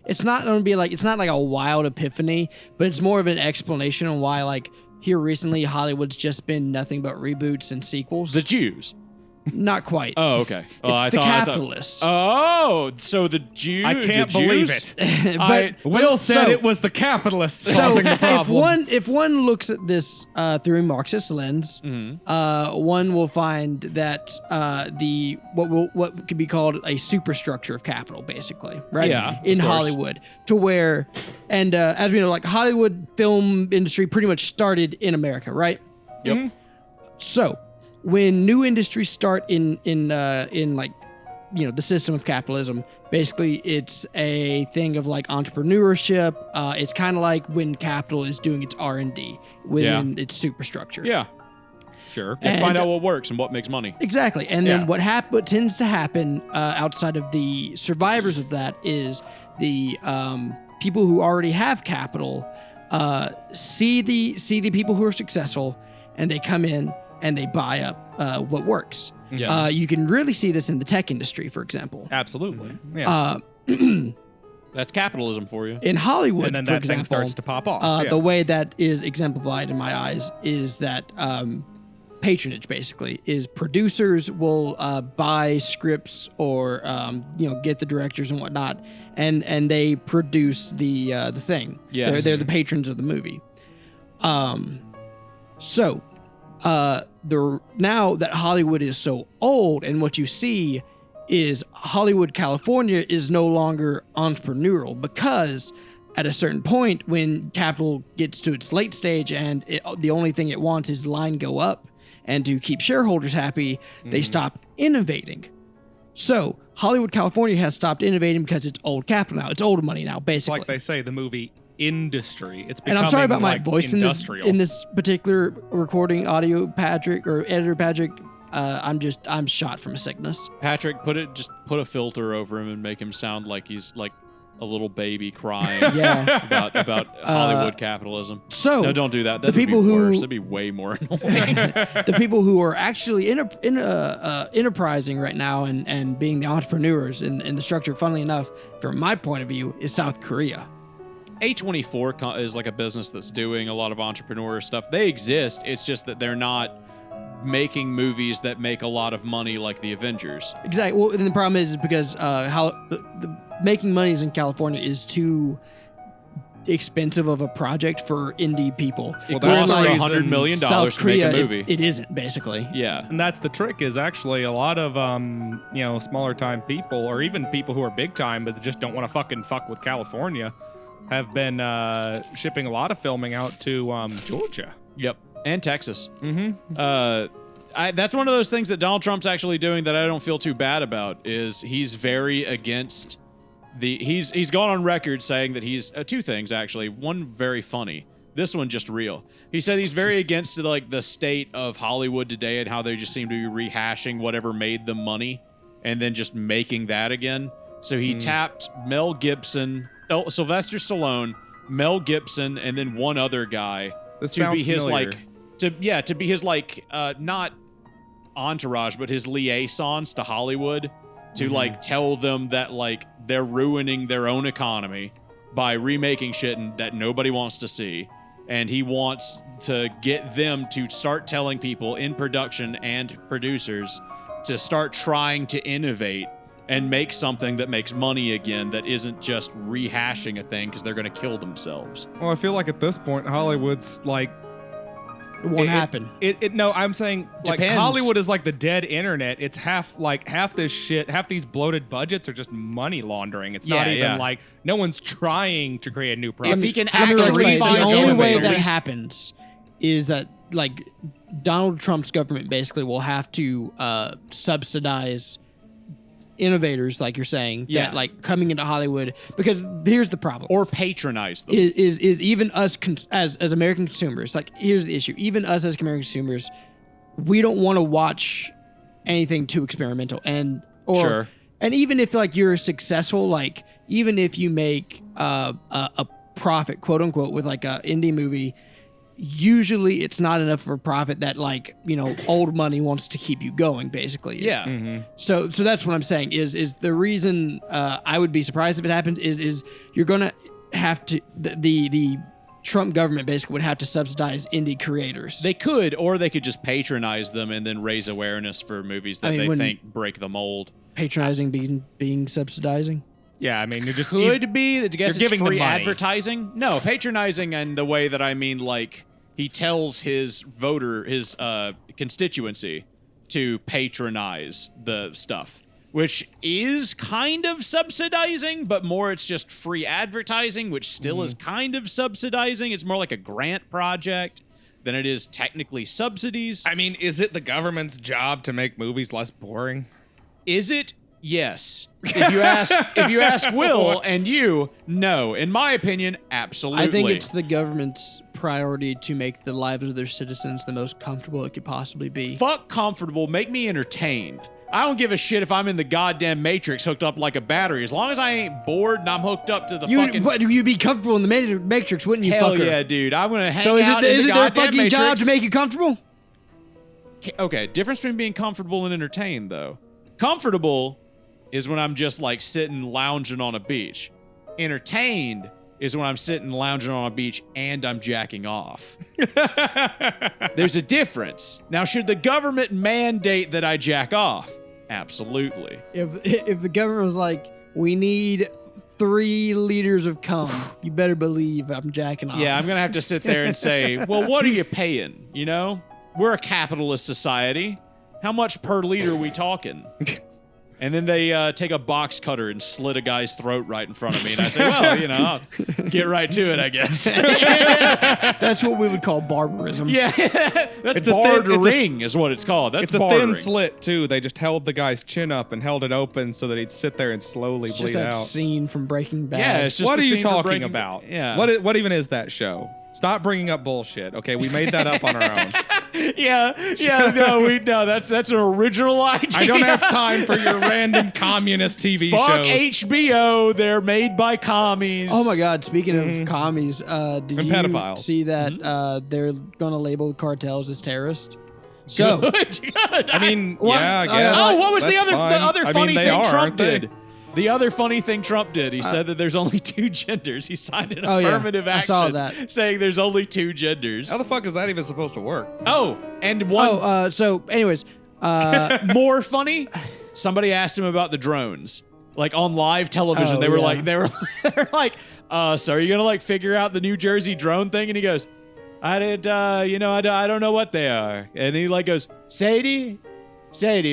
It's not going to be like, it's not like a wild epiphany, but it's more of an explanation on why, like, here recently Hollywood's just been nothing but reboots and sequels. The Jews. Not quite. Oh, okay. It's the capitalists. Oh, so the Jews. I can't believe it. But Will said it was the capitalists causing the problem. If one looks at this through a Marxist lens, one will find that what could be called a superstructure of capital, basically, right? Yeah, in Hollywood, to where, and as we know, like Hollywood film industry pretty much started in America, right? Yep. Mm-hmm. So when new industries start in like, you know, the system of capitalism, basically it's a thing of like entrepreneurship. It's kind of like when capital is doing its R&D within its superstructure. Yeah. Sure. And find out what works and what makes money. Exactly. And then what tends to happen outside of the survivors of that is the people who already have capital see the people who are successful, and they come in and they buy up what works. Yes. You can really see this in the tech industry, for example. Absolutely. Yeah. That's capitalism for you. In Hollywood, and then for that example, thing starts to pop off. the way that is exemplified in my eyes is that patronage, basically, is producers will buy scripts or get the directors and whatnot, and they produce the thing. Yes. They're the patrons of the movie. Now that Hollywood is so old, and what you see is Hollywood, California is no longer entrepreneurial, because at a certain point when capital gets to its late stage and the only thing it wants is line go up and to keep shareholders happy, they stop innovating. So Hollywood, California has stopped innovating because it's old capital now. It's old money now, basically. Like they say, the movie industry. It's and becoming I'm sorry about my like voice industrial. in this particular recording audio, Patrick, or editor Patrick. I'm shot from a sickness. Patrick, put a filter over him and make him sound like he's like a little baby crying about Hollywood capitalism. So no, don't do that. That'd be worse. That'd be way more annoying. The people who are actually enterprising right now and being the entrepreneurs in the structure, funnily enough, from my point of view, is South Korea. A24 is like a business that's doing a lot of entrepreneur stuff. They exist. It's just that they're not making movies that make a lot of money like the Avengers. Exactly. Well, and the problem is because making monies in California is too expensive of a project for indie people. It costs $100 million South to Korea, make a movie. It isn't, basically. Yeah. And that's the trick, is actually a lot of smaller time people, or even people who are big time but just don't want to fuck with California, have been shipping a lot of filming out to Georgia. Yep. And Texas. Mm-hmm. That's one of those things that Donald Trump's actually doing that I don't feel too bad about, is he's very against he's gone on record saying that he's two things, actually. One very funny. This one just real. He said he's very against like the state of Hollywood today and how they just seem to be rehashing whatever made them money and then just making that again. So he tapped Mel Gibson, Sylvester Stallone, Mel Gibson, and then one other guy to be his not entourage, but his liaisons to Hollywood to like tell them that like they're ruining their own economy by remaking shit that nobody wants to see. And he wants to get them to start telling people in production and producers to start trying to innovate and make something that makes money again, that isn't just rehashing a thing because they're going to kill themselves. Well, I feel like at this point, Hollywood's like... It won't happen. No, I'm saying like Depends. Hollywood is like the dead internet. It's half this shit, half these bloated budgets are just money laundering. It's not even like no one's trying to create a new product. If he can Actually, find the only way that innovators. happens is that like Donald Trump's government basically will have to subsidize innovators, like you're saying, that like coming into Hollywood, because here's the problem, or patronize them. Is even us as American consumers. Like, here's the issue: even us as American consumers, we don't want to watch anything too experimental, and even if like you're successful, like even if you make a profit, quote unquote, with like a indie movie, usually it's not enough for a profit that like, you know, old money wants to keep you going, basically. Yeah. Mm-hmm. So that's what I'm saying is the reason I would be surprised if it happens is you're gonna have to the Trump government basically would have to subsidize indie creators. They could, or they could just patronize them and then raise awareness for movies that they think break the mold. Patronizing being subsidizing. Yeah, I mean, you're just Could be. I guess you're it's giving free them money. advertising. No, patronizing in the way that I mean, like he tells his constituency to patronize the stuff, which is kind of subsidizing, but more it's just free advertising, which still is kind of subsidizing. It's more like a grant project than it is technically subsidies. I mean, is it the government's job to make movies less boring? Is it? Yes. If you ask Will and you, no. In my opinion, absolutely. I think it's the government's priority to make the lives of their citizens the most comfortable it could possibly be. Fuck comfortable, make me entertained. I don't give a shit if I'm in the goddamn Matrix hooked up like a battery. As long as I ain't bored and I'm hooked up to the fucking... But you'd be comfortable in the Matrix, wouldn't you, Hell fucker? yeah, dude. I'm gonna hang So out in is the it their goddamn fucking Matrix. job to make you comfortable? Okay, difference between being comfortable and entertained, though. Comfortable is when I'm just like sitting lounging on a beach. Entertained is when I'm sitting lounging on a beach and I'm jacking off. There's a difference. Now, should the government mandate that I jack off? Absolutely. If the government was like, we need 3 liters of cum, you better believe I'm jacking off. Yeah, I'm going to have to sit there and say, well, what are you paying? You know? We're a capitalist society. How much per liter are we talking? And then they take a box cutter and slit a guy's throat right in front of me. And I say, well, you know, I'll get right to it, I guess. That's what we would call barbarism. Yeah. That's bartering is what it's called. That's It's a bartering. thin slit, too. They just held the guy's chin up and held it open so that he'd sit there and slowly It's bleed just that out. scene from Breaking Bad. Yeah, it's just What the are you scene from talking Breaking- about? Yeah. What even is that show? Stop bringing up bullshit. Okay, we made that up on our own. No, that's an original idea. I don't have time for your random communist TV Fuck shows. HBO. They're made by commies. Oh my God! Speaking of commies, did And you pedophiles. see that they're gonna label the cartels as terrorists? So Good. I mean, What? yeah, I guess. Oh, what was the That's other fine. funny they thing are, Trump aren't they? did? The other funny thing Trump did, he said that there's only 2 genders. He signed an Oh, yeah. affirmative I action saw that. saying there's only 2 genders. How the fuck is that even supposed to work? Oh, and one so anyways, more funny. Somebody asked him about the drones, like on live television. Oh, they were yeah. like, they're like, so are you gonna like figure out the New Jersey drone thing? And he goes, I don't know what they are. And he like goes, Sadie,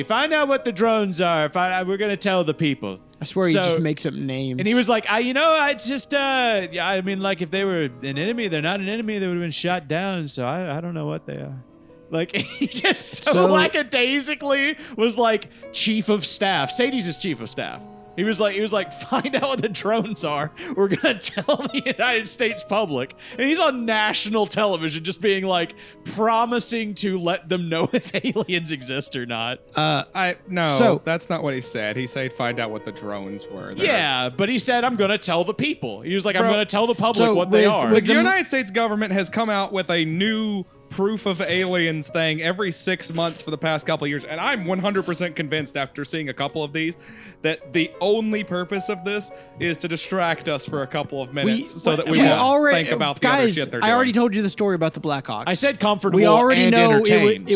find out what the drones are. We're gonna tell the people. I swear he So- just makes up names. And he was like, it's just, I mean, like, if they were an enemy, they're not an enemy, they would have been shot down, so I don't know what they are. Like, he just so lackadaisically was like chief of staff. Sadie's his chief of staff. He was like, find out what the drones are. We're going to tell the United States public. And he's on national television just being like, promising to let them know if aliens exist or not. So- That's not what he said. He said find out what the drones were. Yeah, but he said, I'm going to tell the people. He was like, I'm Bro, going to tell the public so what they with- are. with The United States government has come out with a new proof of aliens thing every 6 months for the past couple of years, and I'm 100% convinced after seeing a couple of these that the only purpose of this is to distract us for a couple of minutes so that we won't think about the other guys, shit they're I doing. already told you the story about the Blackhawks. I said comfortable we already and know entertained.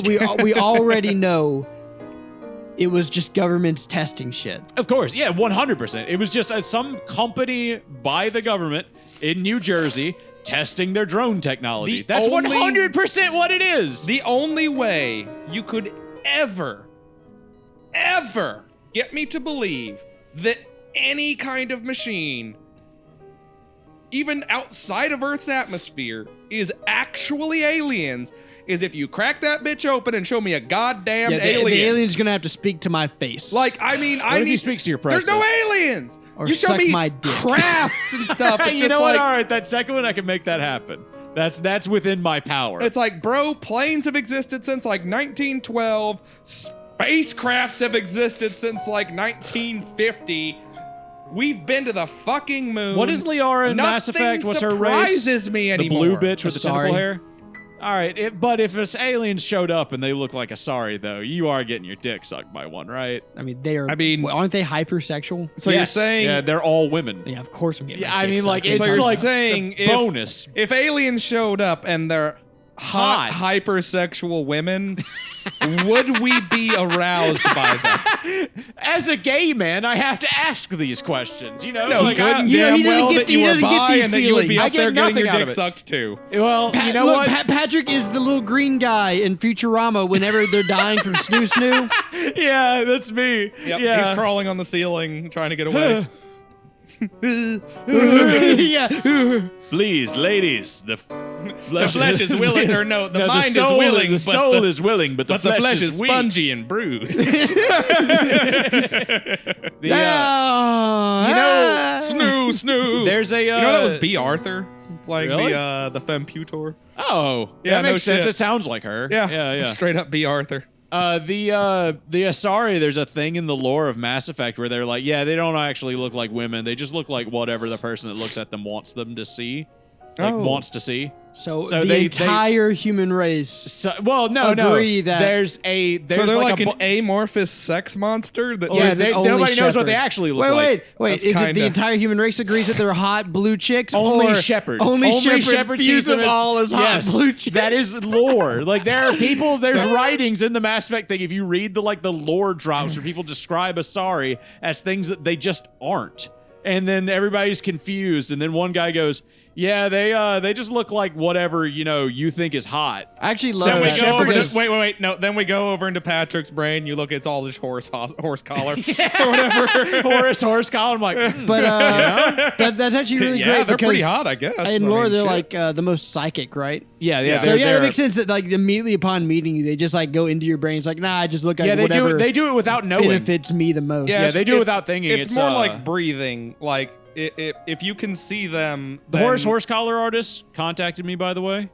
we already know it was just governments testing shit. Of course, yeah, 100%. It was just some company by the government in New Jersey testing their drone technology. The That's only- 100% what it is. The only way you could ever get me to believe that any kind of machine, even outside of Earth's atmosphere, is actually aliens is if you crack that bitch open and show me a goddamn alien. The alien's gonna have to speak to my face. Like, I mean, What if he speaks to your There's no president? aliens. Or you show suck me my dick. crafts and stuff. It's You just know like, what? All right, that second one, I can make that happen. That's within my power. It's like, bro, planes have existed since like 1912. Spacecrafts have existed since like 1950. We've been to the fucking moon. What is Liara in Mass Effect? What's her race? Surprises me anymore. The blue bitch with the Asari. tentacle hair? All right, but if it's aliens showed up and they look like Asari, though, you are getting your dick sucked by one, right? I mean, they are. I mean- well, aren't they hypersexual? So Yes. you're saying, yeah, they're all women. Yeah, of course I'm getting. Yeah, my I dick mean, sucked. like, so it's you're like saying a bonus. if aliens showed up and they're hot, Hot. hypersexual women, would we be aroused by them? As a gay man, I have to ask these questions. You know, No, like, good and you know, damn he doesn't well get- that he you were doesn't get bi these and that you would be feelings. up I there get getting nothing your out dick of it. sucked too. well, you know look, what? Patrick is the little green guy in Futurama whenever they're dying from snoo snoo. Yeah, that's me. Yep, Yeah. he's crawling on the ceiling trying to get away. Yeah. Please, ladies, the flesh is willing, or no, the mind is soul, willing, The but soul the- is willing, but the But the flesh is weak. spongy and bruised. The, Snoo, snoo. there's a. You know that was B. Arthur playing Really? the Femputor. Oh, Yeah, that no makes sense. shit. It sounds like her. Yeah, yeah. Straight up B. Arthur. The Asari, there's a thing in the lore of Mass Effect where they're like, yeah, they don't actually look like women. They just look like whatever the person that looks at them wants them to see. Like, Oh. wants to see. So So the they- entire human race. So, well, no. Agree that- there's So they're like a an amorphous sex monster that Or yeah, is it nobody only knows what shepherd? they actually look like. Wait. That's Is it the kinda- entire human race agrees that they're hot blue chicks? Only or Shepherd. Only Shepherd sees views them as- all as hot yes, blue chicks. That is lore. Like there are people. There's writings in the Mass Effect thing. If you read the lore drops where people describe Asari as things that they just aren't, and then everybody's confused, and then one guy goes, "Yeah, they just look like whatever you think is hot." I actually So love we that. go over because- to- wait. No, then we go over into Patrick's brain. You look, it's all this horse collar or whatever. Horse collar. I'm like, But that's actually really Yeah, great they're because pretty hot, I guess. in I lore mean, they're shit. like the most psychic, right? yeah. So that makes sense that like immediately upon meeting you, they just like go into your brain. It's like, nah, I just look at Yeah, they whatever do it. They do it without knowing. benefits me the most. Yeah, they do it it's- without thinking. It's It's, more uh, like breathing. Like if you can see them, The then- horse collar artist contacted me, by the way.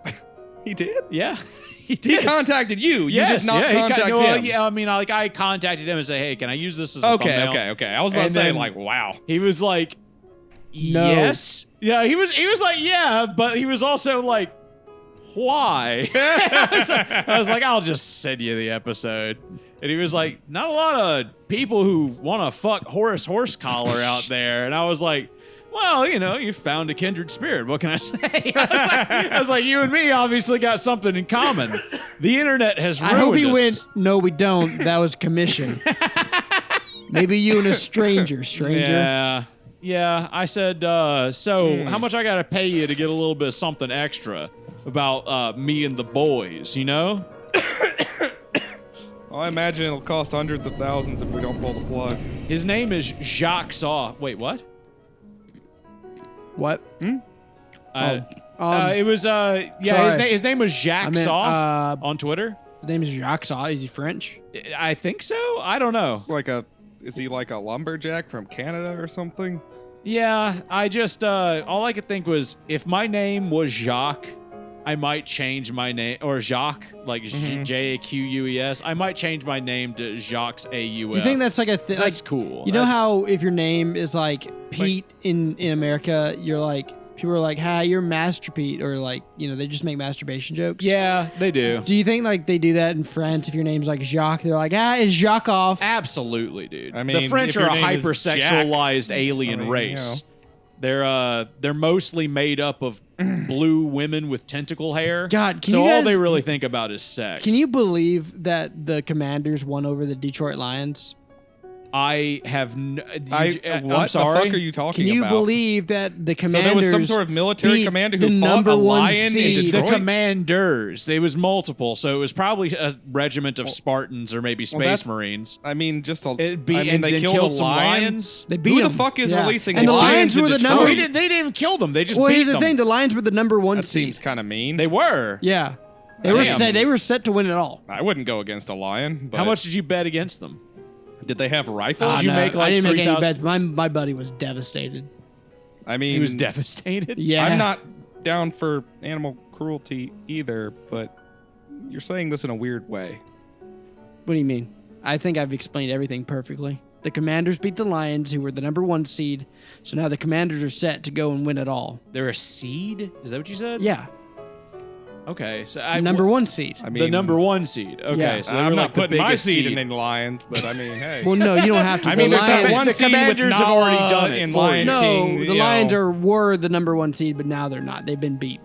He did. Yeah, he He did. contacted you. Yes, you did not yeah, contact him. Yeah, I mean, like I contacted him and say, "Hey, can I use this as a thumbnail?" Okay. I was about And to say, then- like, wow. He was like, No. "Yes." Yeah, he was like, "Yeah," but he was also like, "Why?" I was like, "I'll just send you the episode." And he was like, "Not a lot of people who want to fuck horse collar out there." And I was like, "Well, you found a kindred spirit. What can I say?" I was like, "You and me obviously got something in common. The internet has ruined I hope he us." went. No, we don't. That was commission. Maybe you and a stranger. Yeah. I said, so how much I gotta pay you to get a little bit of something extra about me and the boys, Well, I imagine it'll cost hundreds of thousands if we don't pull the plug. His name is Jacques Saw. Wait, what? What? It was sorry. his name was Jacques I meant, Saw on Twitter. His name is Jacques Saw. Is he French? I think so. I don't know. It's like is he like a lumberjack from Canada or something? Yeah, I just all I could think was if my name was Jacques, I might change my name, or Jacques, like J-A-Q-U-E-S. I might change my name to Jacques A-U-F. Do you think that's like a thing? That's cool. You know That's- how if your name is like Pete in America, you're like people are like, "Hi, you're Master Pete," or like they just make masturbation jokes. Yeah, they do. Do you think like they do that in France? If your name's like Jacques, they're like, "It's Jacques off." Absolutely, dude. I mean, the French if are your a name is hypersexualized alien race. They're mostly made up of blue women with tentacle hair. God, can so you all guys- they really think about is sex. Can you believe that the Commanders won over the Detroit Lions? I have. What I'm sorry. the fuck are you talking Can you about? believe that the So Commanders? there was some sort of military beat commander the who fought number a one lion in seed. The Detroit? commanders. It was multiple, so it was probably a regiment of Spartans or maybe Space that's- Marines. I mean, just a. It'd be, I mean, and they then killed a some lion. lions. They beat Who the them. fuck is Yeah. releasing And the lions Lions in were the Detroit? number. They didn't even kill them. They just Well, beat here's the them. thing: the Lions were the number one That seed. seems kind of mean. They were. Yeah, they were Damn. set. They were set to win it all. I wouldn't go against a lion. But How much did you bet against them? did they have rifles? Did you make, like, I didn't make any 3,000? bets. My buddy was devastated. I mean, He was devastated. Yeah, I'm not. down for animal cruelty either, but you're saying this in a weird way. What do you mean? I think I've explained everything perfectly. The Commanders beat the Lions, who were the number 1 seed, so now the Commanders are set to go and win it all. They're a seed? Is that what you said? Yeah, Okay, so number 1 seed. I mean, the number 1 seed. Okay, Yeah. so they were I'm like not the putting my biggest seed seed. in any Lions, but I mean, hey. Well, no, you don't have to. I mean, the there's that Lions, one the seed with Commanders have Nala already done it in for Lion you. No, King, the you Lions know. were the number 1 seed, but now they're not. They've been beat.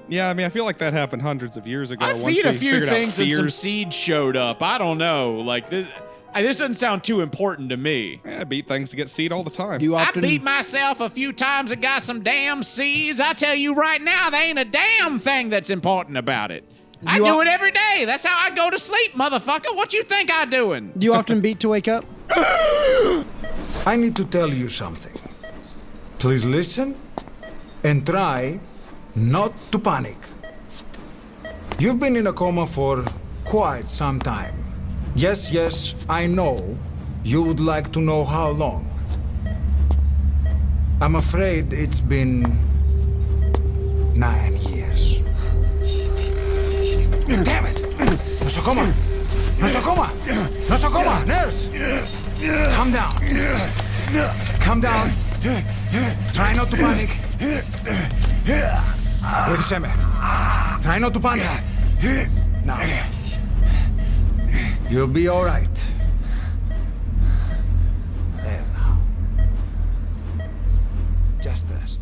Yeah, I mean, I feel like that happened hundreds of years ago. I once beat a we few figured out things and some steers. seeds showed up. I don't know. Like this doesn't sound too important to me. Yeah, I beat things to get seed all the time. Do you often? myself a few times and got some damn seeds. I tell you right now, there ain't a damn thing that's important about it. I You do al- it every day. That's how I go to sleep, motherfucker. What you think I doing? Do you often beat to wake up? I need to tell you something. Please listen and try not to panic. You've been in a coma for quite some time. Yes, I know you would like to know how long. I'm afraid it's been 9 years. Damn it! Nosocoma! Nosocoma! Nosocoma! Nurse! Calm down. Calm down. Try not to panic. Ridiseme. Try not to panic. Now. You'll be all right. There now. Just rest.